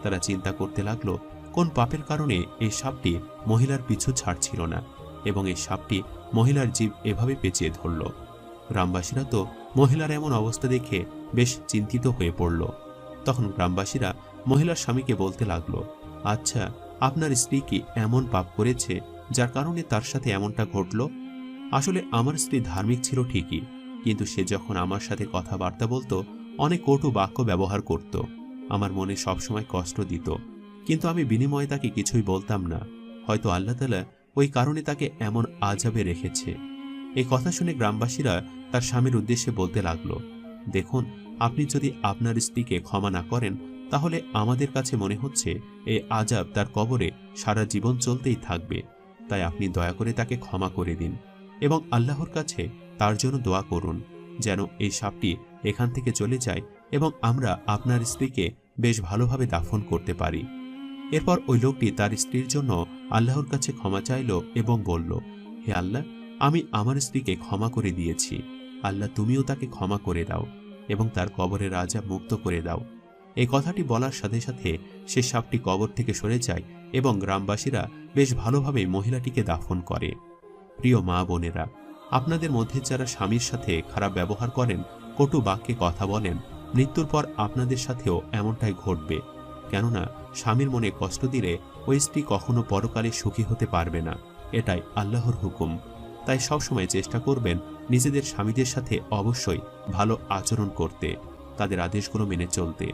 তারা চিন্তা করতে লাগলো, কোন পাপের কারণে এই সাপটি মহিলার পিছু ছাড়ছিল না এবং এই সাপটি মহিলার জিভ এভাবে পেঁচিয়ে ধরল। গ্রামবাসীরা তো মহিলার এমন অবস্থা দেখে বেশ চিন্তিত হয়ে পড়ল। তখন গ্রামবাসীরা মহিলার স্বামীকে বলতে লাগলো, আচ্ছা, আপনার স্ত্রী কি এমন পাপ করেছে যার কারণে তার সাথে এমনটা ঘটল? আসলে আমার স্ত্রী ধার্মিক ছিল ঠিকই, কিন্তু সে যখন আমার সাথে কথাবার্তা বলতো অনেক কটু বাক্য ব্যবহার করত, আমার মনে সবসময় কষ্ট দিত, কিন্তু আমি বিনিময়ে তাকে কিছুই বলতাম না। হয়তো আল্লাহ তাআলা ওই কারণে তাকে এমন আযাবে রেখেছে। এই কথা শুনে গ্রামবাসীরা তার স্বামীর উদ্দেশ্যে বলতে লাগলো, দেখুন, আপনি যদি আপনার স্ত্রীকে ক্ষমা না করেন তাহলে আমাদের কাছে মনে হচ্ছে এই আযাব তার কবরে সারা জীবন চলতেই থাকবে। তাই আপনি দয়া করে তাকে ক্ষমা করে দিন এবং আল্লাহর কাছে তার জন্য দোয়া করুন যেন এই সাপটি এখান থেকে চলে যায় এবং আমরা আপনার স্ত্রীকে বেশ ভালোভাবে দাফন করতে পারি। এরপর ওই লোকটি তার স্ত্রীর জন্য আল্লাহর কাছে ক্ষমা চাইল এবং বলল, হে আল্লাহ, আমি আমার স্ত্রীকে ক্ষমা করে দিয়েছি, আল্লাহ তুমিও তাকে ক্ষমা করে দাও এবং তার কবরের আযাব মুক্ত করে দাও। এই কথাটি বলার সাথে সাথে সে সাপটি কবর থেকে সরে যায় এবং গ্রামবাসীরা বেশ ভালোভাবে মহিলাটিকে দাফন করে। প্রিয় মা বোনেরা, আপনাদের মধ্যে যারা স্বামীর সাথে খারাপ ব্যবহার করেন, কটু বাক্যে কথা বলেন, মৃত্যুর পর আপনাদের সাথেও এমনটাই ঘটবে। কেননা স্বামীর মনে কষ্ট দিলে ওই স্ত্রী কখনো পরকালে সুখী হতে পারবে না, এটাই আল্লাহর হুকুম। তাই সবসময় চেষ্টা করবেন নিজেদের স্বামীদের সাথে অবশ্যই ভালো আচরণ করতে, তাদের আদেশগুলো মেনে চলতে।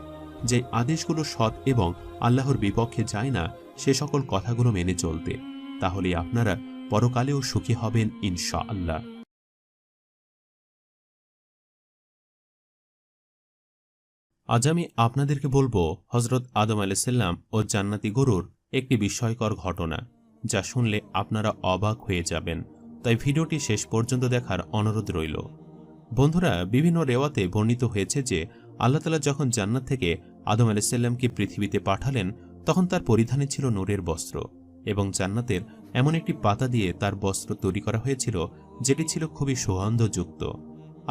যে আদেশগুলো সৎ এবং আল্লাহর বিপক্ষে যায় না সে সকল কথাগুলো মেনে চলতে, তাহলেই আপনারা পরকালেও সুখী হবেন ইনশাআল্লাহ। আজ আমি আপনাদেরকে বলবো হযরত আদম আলাইহিসসালাম ও জান্নাতি গরুর একটি বিস্ময়কর ঘটনা, যা শুনলে আপনারা অবাক হয়ে যাবেন। তাই ভিডিওটি শেষ পর্যন্ত দেখার অনুরোধ রইল। বন্ধুরা, বিভিন্ন রেওয়াতে বর্ণিত হয়েছে যে আল্লাহ তাআলা যখন জান্নাত থেকে আদম আলাইহিসসালামকে পৃথিবীতে পাঠালেন তখন তার পরিধানে ছিল নূরের বস্ত্র এবং জান্নাতের এমন একটি পাতা দিয়ে তার বস্ত্র তৈরি করা হয়েছিল যেটি ছিল খুবই সুগন্ধযুক্ত।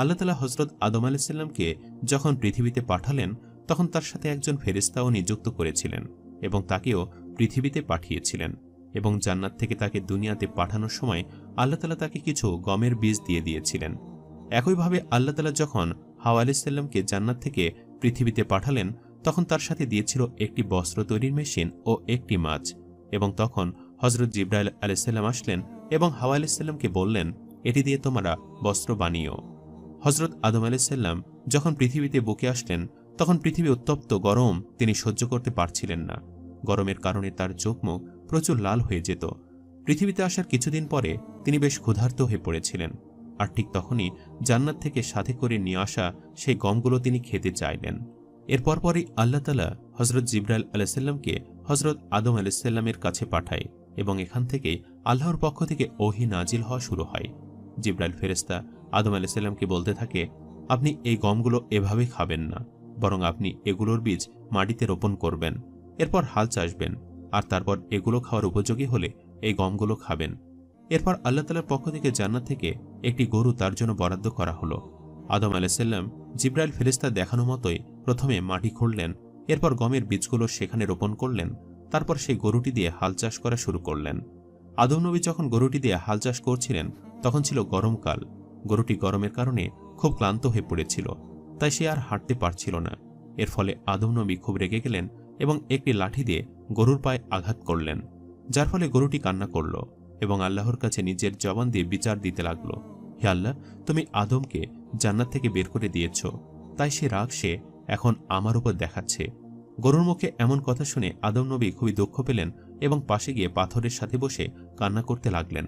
আল্লাহ তাআলা হযরত আদম আলাইহিসসালামকে যখন পৃথিবীতে পাঠালেন তখন তার সাথে একজন ফেরেশতাও নিযুক্ত করেছিলেন এবং তাকেও পৃথিবীতে পাঠিয়েছিলেন এবং জান্নাত থেকে তাকে দুনিয়াতে পাঠানোর সময় আল্লাহ তাআলা তাকে কিছু গমের বীজ দিয়ে দিয়েছিলেন। একইভাবে আল্লাহ তাআলা যখন হাওয়া আলাইহিসসালামকে জান্নাত থেকে পৃথিবীতে পাঠালেন তখন তার সাথে দিয়েছিল একটি বস্ত্র তৈরির মেশিন ও একটি মাছ এবং তখন হযরত জিবরাইল আলাইহিসসালাম আসলেন এবং হাওয়া আলাইহিসসালামকে বললেন, এটি দিয়ে তোমরা বস্ত্র বানিও। হযরত আদম আলাইহিসসালাম যখন পৃথিবীতে বুকে আসলেন তখন পৃথিবী উত্তপ্ত গরম তিনি সহ্য করতে পারছিলেন না। গরমের কারণে তার চোখ মুখ প্রচুর লাল হয়ে যেত। পৃথিবীতে আসার কিছুদিন পরে তিনি বেশ ক্ষুধার্ত হয়ে পড়েছিলেন, আর ঠিক তখনই জান্নাত থেকে সাথে করে নিয়ে আসা সেই গমগুলো তিনি খেতে চাইলেন। এরপর পরই আল্লাহ তাআলা হযরত জিবরাইল আলাইহিসসালামকে হযরত আদম আলাইহিসসালামের কাছে পাঠায় এবং এখান থেকে আল্লাহর পক্ষ থেকে ওহী নাজিল হওয়া শুরু হয়। জিবরাইল ফেরেশতা আদম আলাইহিসসালামকে বলতে থাকে, আপনি এই গমগুলো এভাবে খাবেন না, বরং আপনি এগুলোর বীজ মাটিতে রোপণ করবেন, এরপর হাল চাষবেন, আর তারপর এগুলো খাওয়ার উপযোগী হলে এই গমগুলো খাবেন। এরপর আল্লাহ তাআলার পক্ষ থেকে জান্নাত থেকে একটি গরু তার জন্য বরাদ্দ করা হলো। আদম আলাইহিসসালাম জিবরাইল ফেরেশতা দেখানো মতোই প্রথমে মাটি খুঁড়লেন, এরপর গমের বীজগুলো সেখানে রোপণ করলেন, তারপর সেই গরুটি দিয়ে হাল চাষ করা শুরু করলেন। আদম নবী যখন গরুটি দিয়ে হাল চাষ করছিলেন তখন ছিল গরমকাল। গরুটি গরমের কারণে খুব ক্লান্ত হয়ে পড়েছিল, তাই সে আর হাঁটতে পারছিল না। এর ফলে আদম নবী খুব রেগে গেলেন এবং একটি লাঠি দিয়ে গরুর পায়ে আঘাত করলেন, যার ফলে গরুটি কান্না করল এবং আল্লাহর কাছে নিজের জবান দিয়ে বিচার দিতে লাগল, হে আল্লাহ, তুমি আদমকে জান্নাত থেকে বের করে দিয়েছ, তাই সে রাগ সে এখন আমার উপর দেখাচ্ছে। গরুর মুখে এমন কথা শুনে আদম নবী খুবই দুঃখ পেলেন এবং পাশে গিয়ে পাথরের সাথে বসে কান্না করতে লাগলেন।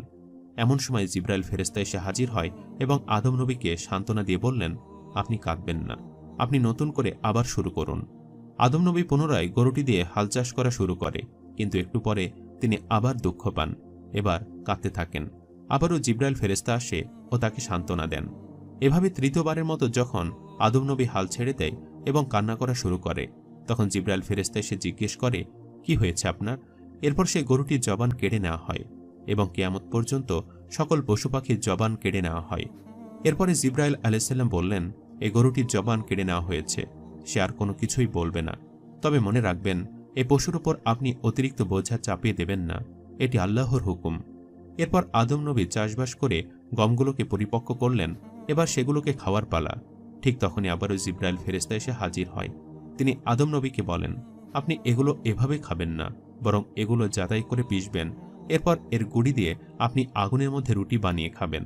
এমন সময় জিব্রাইল ফেরেশতা এসে হাজির হয় এবং আদম নবীকে সান্ত্বনা দিয়ে বললেন, আপনি কাঁদবেন না, আপনি নতুন করে আবার শুরু করুন। আদম নবী পুনরায় গরুটি দিয়ে হাল চাষ করা শুরু করে, কিন্তু একটু পরে তিনি আবার দুঃখ পান, এবার কাঁদতে থাকেন। আবারও জিব্রাইল ফেরেশতা আসে ও তাকে সান্ত্বনা দেন। এভাবে তৃতীয়বারের মতো যখন আদম নবী হাল ছেড়ে দেয় এবং কান্না করা শুরু করে, তখন জিব্রাইল ফেরেশতা এসে জিজ্ঞেস করে, কি হয়েছে আপনার? এরপর সেই গরুটির জবান কেড়ে নেওয়া হয় এবং কিয়ামত পর্যন্ত সকল পশু পাখির জবান কেড়ে নেওয়া হয়। এরপরে জিব্রাইল আলাইহিসসালাম বললেন, এই গরুটির জবান কেড়ে নেওয়া হয়েছে, সে আর কোনো কিছুই বলবে না। তবে মনে রাখবেন, এই পশুর উপর আপনি অতিরিক্ত বোঝা চাপিয়ে দেবেন না, এটি আল্লাহর হুকুম। এরপর আদম নবী চাষবাস করে গমগুলোকে পরিপক্ক করলেন, এবার সেগুলোকে খাওয়ার পালা। ঠিক তখনই আবারও জিব্রাইল ফেরেশতা এসে হাজির হয়। তিনি আদম নবীকে বলেন, আপনি এগুলো এভাবে খাবেন না, বরং এগুলো যাতাই করে পিষবেন, এরপর এর গুঁড়ি দিয়ে আপনি আগুনের মধ্যে রুটি বানিয়ে খাবেন।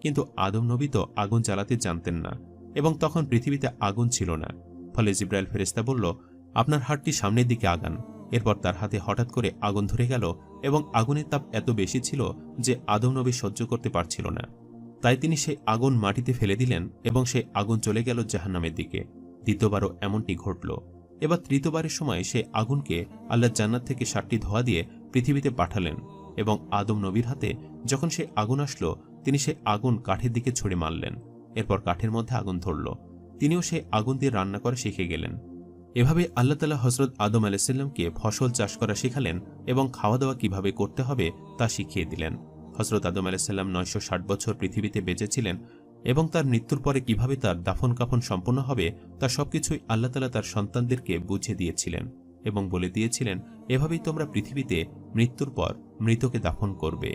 কিন্তু আদম নবী তো আগুন জ্বালাতে জানতেন না এবং তখন পৃথিবীতে আগুন ছিল না। ফলে জিব্রাইল ফেরেশতা বলল, আপনার হাতটি সামনের দিকে আগান। এরপর তার হাতে হঠাৎ করে আগুন ধরে গেল এবং আগুনের তাপ এত বেশি ছিল যে আদম নবী সহ্য করতে পারছিল না। তাই তিনি সেই আগুন মাটিতে ফেলে দিলেন এবং সেই আগুন চলে গেল জাহান্নামের দিকে। দ্বিতীয়বারও এমনটি ঘটল। এবার তৃতীয়বারের সময় সেই আগুনকে আল্লাহ জান্নাত থেকে 7টি ধোঁয়া দিয়ে পৃথিবীতে পাঠালেন এবং আদম নবীর হাতে যখন সেই আগুন আসলো, তিনি সেই আগুন কাঠের দিকে ছুঁড়ে মারলেন। এরপর কাঠের মধ্যে আগুন ধরল, তিনিও সেই আগুন দিয়ে রান্না করা শিখে গেলেন। এভাবে আল্লাহ তাআলা হযরত আদম আলাইহিসসালামকে ফসল চাষ করা শেখালেন এবং খাওয়া দাওয়া কিভাবে করতে হবে তা শিখিয়ে দিলেন। হযরত আদম আলাইহিসসালাম 960 বছর পৃথিবীতে বেঁচে ছিলেন এবং তার মৃত্যুর পরে কিভাবে তার দাফন কাফন সম্পন্ন হবে তা সবকিছুই আল্লাহ তাআলা তার সন্তানদেরকে বুঝিয়ে দিয়েছিলেন এবং বলে দিয়েছিলেন, এভাবেই তোমরা পৃথিবীতে মৃত্যুর পর মৃতকে দাফন করবে।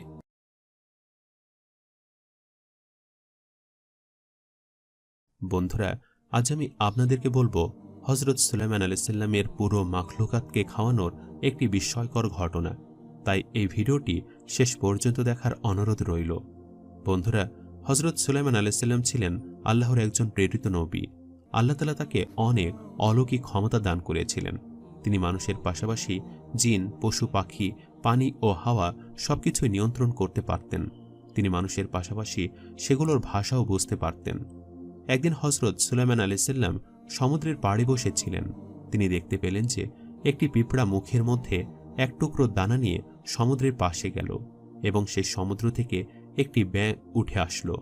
বন্ধুরা, আজ আমি আপনাদেরকে বলবো হযরত সুলাইমান আলাইহিসসালামের পুরো মাখলুকাতকে খাওয়ানোর একটি বিস্ময়কর ঘটনা। তাই এই ভিডিওটি শেষ পর্যন্ত দেখার অনুরোধ রইল। বন্ধুরা, হযরত সুলাইমান আলাইহিসসালাম ছিলেন আল্লাহর একজন প্রেরিত নবী। আল্লাহ তাআলা তাকে অনেক অলৌকিক ক্ষমতা দান করেছিলেন। তিনি মানুষের পাশাপাশি জিন, পশু পাখি, পানি ও হাওয়া সবকিছুই নিয়ন্ত্রণ করতে পারতেন। তিনি মানুষের পাশাপাশি সেগুলোর ভাষাও বুঝতে পারতেন। একদিন হযরত সুলাইমান আলাইহিসসালাম সমুদ্রের পাড়ে বসেছিলেন। তিনি দেখতে পেলেন যে একটি পিঁপড়া মুখের মধ্যে এক টুকরো দানা নিয়ে সমুদ্রের পাশে গেল এবং সেই সমুদ্র থেকে একটি ব্যাঙ উঠে আসলো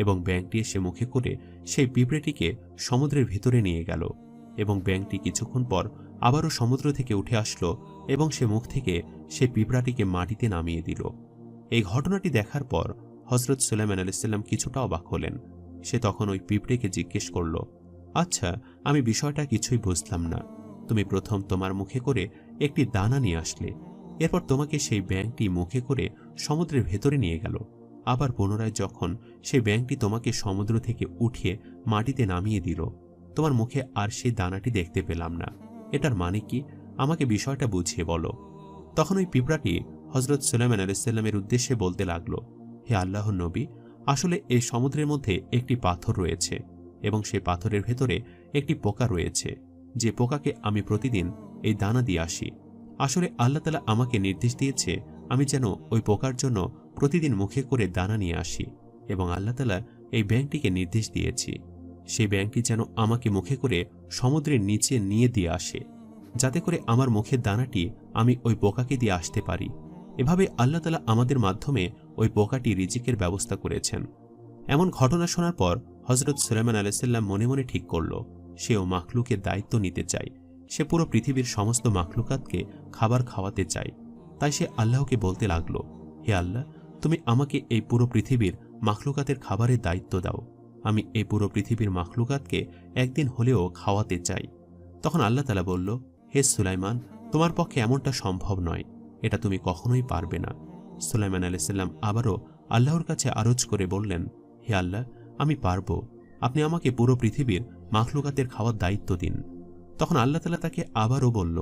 এবং ব্যাঙটি এসে মুখে করে সেই পিঁপড়েটিকে সমুদ্রের ভিতরে নিয়ে গেল এবং ব্যাঙটি কিছুক্ষণ পর আবারও সমুদ্র থেকে উঠে আসলো এবং সে মুখ থেকে সেই পিঁপড়াটিকে মাটিতে নামিয়ে দিল। এই ঘটনাটি দেখার পর হযরত সুলাইমান আলাইহিসসালাম কিছুটা অবাক হলেন। সে তখন ওই পিঁপড়েকে জিজ্ঞেস করল, আচ্ছা, আমি বিষয়টা কিছুই বুঝলাম না। তুমি প্রথম তোমার মুখে করে একটি দানা নিয়ে আসলে, এরপর তোমাকে সেই ব্যাঙটি মুখে করে সমুদ্রের ভেতরে নিয়ে গেল, আবার পুনরায় যখন সেই ব্যাঙটি তোমাকে সমুদ্র থেকে উঠিয়ে মাটিতে নামিয়ে দিল, তোমার মুখে আর সেই দানাটি দেখতে পেলাম না। এটার মানে কি? আমাকে বিষয়টা বুঝিয়ে বলো। তখন ওই পিঁপড়াটি হযরত সুলাইমান আলাইহিসসালামের উদ্দেশ্যে বলতে লাগলো, হে আল্লাহর নবী, আসলে এই সমুদ্রের মধ্যে একটি পাথর রয়েছে এবং সেই পাথরের ভেতরে একটি পোকা রয়েছে, যে পোকাকে আমি প্রতিদিন এই দানা দিয়ে আসি। আসলে আল্লাহ তাআলা আমাকে নির্দেশ দিয়েছে আমি যেন ওই পোকার জন্য প্রতিদিন মুখে করে দানা নিয়ে আসি এবং আল্লাহ তাআলা এই ব্যাঙটিকে নির্দেশ দিয়েছি সেই ব্যাঙটি যেন আমাকে মুখে করে সমুদ্রের নিচে নিয়ে দিয়ে আসে, যাতে করে আমার মুখের দানাটি আমি ওই পোকাকে দিয়ে আসতে পারি। এভাবে আল্লাহ তাআলা আমাদের মাধ্যমে ওই পোকাটি রিজিকের ব্যবস্থা করেছেন। এমন ঘটনা শোনার পর হযরত সুলাইমান আলাইহিসসালাম মনে মনে ঠিক করল, সেও মাখলুকের দায়িত্ব নিতে চায়। সে পুরো পৃথিবীর সমস্ত মাখলুকাতকে খাবার খাওয়াতে চায়। তাই সে আল্লাহকে বলতে লাগলো, হে আল্লাহ, তুমি আমাকে এই পুরো পৃথিবীর মাখলুকাতের খাবারের দায়িত্ব দাও। আমি এই পুরো পৃথিবীর মাখলুকাতকে একদিন হলেও খাওয়াতে চাই। তখন আল্লাহ তাআলা বলল, হে সুলাইমান, তোমার পক্ষে এমনটা সম্ভব নয়, এটা তুমি কখনোই পারবে না। সুলাইমান আলাইহিসসালাম আবারও আল্লাহর কাছে আরজ করে বললেন, হে আল্লাহ, আমি পারব, আপনি আমাকে পুরো পৃথিবীর মাখলুকাতের খাওয়ার দায়িত্ব দিন। তখন আল্লাহ তাআলা তাকে আবারও বলল,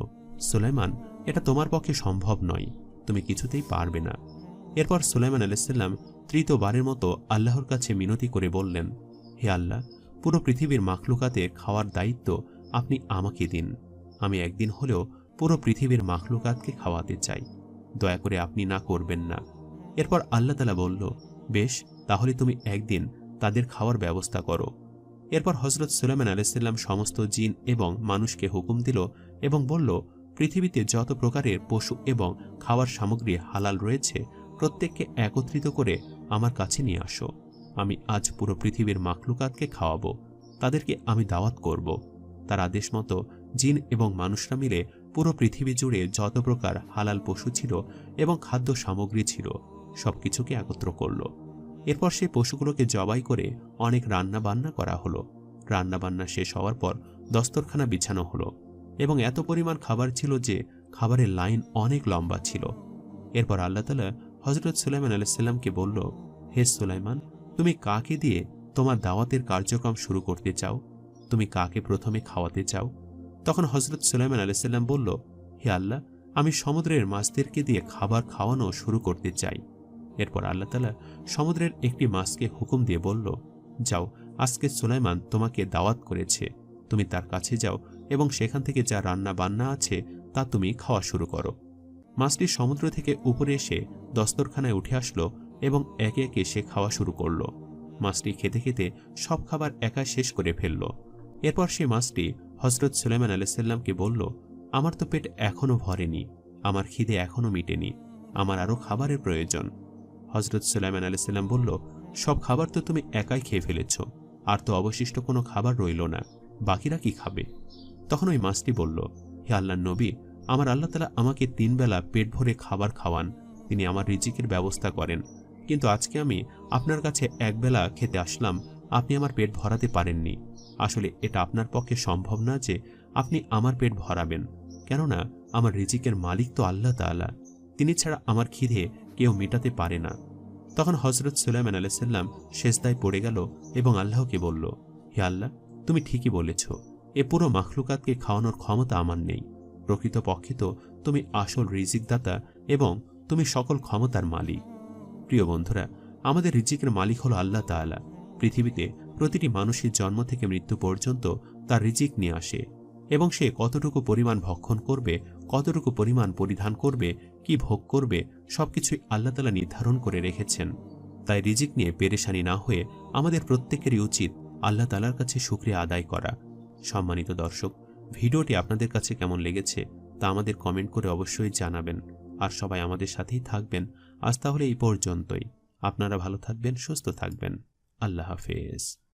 সুলাইমান, এটা তোমার পক্ষে সম্ভব নয়, তুমি কিছুতেই পারবে না। এরপর সুলাইমান আলাইহিসসালাম তৃতীয়বারের মতো আল্লাহর কাছে মিনতি করে বললেন, হে আল্লাহ, পুরো পৃথিবীর মাখলুকাতের খাওয়ার দায়িত্ব আপনি আমাকে দিন। আমি একদিন হলেও পুরো পৃথিবীর মাখলুকাতকে খাওয়াতে চাই। দয়া করে আপনি না করবেন না। এরপর আল্লাহ তাআলা বলল, বেশ, তাহলে তুমি একদিন তাদের খাওয়ার ব্যবস্থা করো। এরপর হযরত সুলাইমান আলাইহিস সালাম সমস্ত জিন এবং মানুষকে হুকুম দিল এবং বলল, পৃথিবীতে যত প্রকারের পশু এবং খাওয়ার সামগ্রী হালাল রয়েছে প্রত্যেককে একত্রিত করে আমার কাছে নিয়ে আসো। আমি আজ পুরো পৃথিবীর মাখলুকাতকে খাওয়াবো, তাদেরকে আমি দাওয়াত করব। তার আদেশ মতো জিন এবং মানুষরা মিলে পুরো পৃথিবী জুড়ে যত প্রকার হালাল পশু ছিল এবং খাদ্য সামগ্রী ছিল সবকিছুকে একত্র করল। এরপর সেই পশুগুলোকে জবাই করে অনেক রান্না বান্না করা হলো। রান্না বান্না শেষ হওয়ার পর দস্তরখানা বিছানো হলো এবং এত পরিমাণ খাবার ছিল যে খাবারের লাইন অনেক লম্বা ছিল। এরপর আল্লাহ তাআলা হযরত সুলাইমান আলাইহিস সালামকে বলল, হে সুলাইমান, তুমি কাকে দিয়ে তোমার দাওয়াতের কার্যক্রম শুরু করতে চাও? তুমি কাকে প্রথমে খাওয়াতে চাও? তখন হযরত সুলাইমান আলাইহিস সালাম বলল, হে আল্লাহ, আমি সমুদ্রের মাছদেরকে দিয়ে খাবার খাওয়ানো শুরু করতে চাই। এরপর আল্লাহ তাআলা সমুদ্রের একটি মাছকে হুকুম দিয়ে বলল, যাও, আজকে সুলাইমান তোমাকে দাওয়াত করেছে, তুমি তার কাছে যাও এবং সেখান থেকে যা রান্না বান্না আছে তা তুমি খাওয়া শুরু করো। মাছটি সমুদ্র থেকে উপরে এসে দস্তরখানায় উঠে আসলো এবং একে একে সে খাওয়া শুরু করল। মাছটি খেতে খেতে সব খাবার একা শেষ করে ফেলল। এরপর সে মাছটি হযরত সুলাইমান আলাইহিস সালামকে বলল, আমার তো পেট এখনো ভরেনি, আমার খিদে এখনো মিটেনি, আমার আরো খাবারের প্রয়োজন। হযরত সুলাইমান আলাইহিস সালাম বলল, সব খাবার তো তুমি একাই খেয়ে ফেলেছ, আর তো অবশিষ্ট কোনো খাবার রইল না, বাকিরা কি খাবে? তখন ওই মাছটি বলল, হে আল্লাহর নবী, আমার আল্লাহ তাআলা আমাকে 3 বেলা পেট ভরে খাবার খাওয়ান, তিনি আমার রিজিকের ব্যবস্থা করেন, কিন্তু আজকে আমি আপনার কাছে একবেলা খেতে আসলাম, আপনি আমার পেট ভরাতে পারেননি। আসলে এটা আপনার পক্ষে সম্ভব না যে আপনি আমার পেট ভরাবেন, কেননা আমার রিজিকের মালিক তো আল্লাহ তাআলা, তিনি ছাড়া আমার খিদে কেউ মেটাতে পারে না। তখন হযরত সুলাইমান আলাইহিস সালাম সেজদায় পড়ে গেল এবং আল্লাহকে বলল, হে আল্লাহ, তুমি ঠিকই বলেছ, এ পুরো মাখলুকাতকে খাওয়ানোর ক্ষমতা আমার নেই। প্রকৃতপক্ষে তো তুমি আসল রিজিকদাতা এবং তুমি সকল ক্ষমতার মালিক। প্রিয় বন্ধুরা, আমাদের রিজিকের মালিক হলো আল্লাহ তাআলা। পৃথিবীতে প্রতিটি মানুষের জন্ম থেকে মৃত্যু পর্যন্ত তার রিজিক নিয়ে আসে এবং সে কতটুকু পরিমাণ ভক্ষণ করবে, কতটুকু পরিমাণ পরিধান করবে, কি ভোগ করবে, সবকিছুই আল্লাহ তাআলা নির্ধারণ করে রেখেছেন। তাই রিজিক নিয়ে পেরেশানি না হয়ে আমাদের প্রত্যেকেরই উচিত আল্লাহ তাআলার কাছে শুকরিয়া আদায় করা। সম্মানিত দর্শক, ভিডিওটি আপনাদের কাছে কেমন লেগেছে তা আমাদের কমেন্ট করে অবশ্যই জানাবেন। আর সবাই আমাদের সাথেই থাকবেন। আজ তাহলে এই পর্যন্তই। আপনারা ভালো থাকবেন, সুস্থ থাকবেন। আল্লাহ হাফেজ।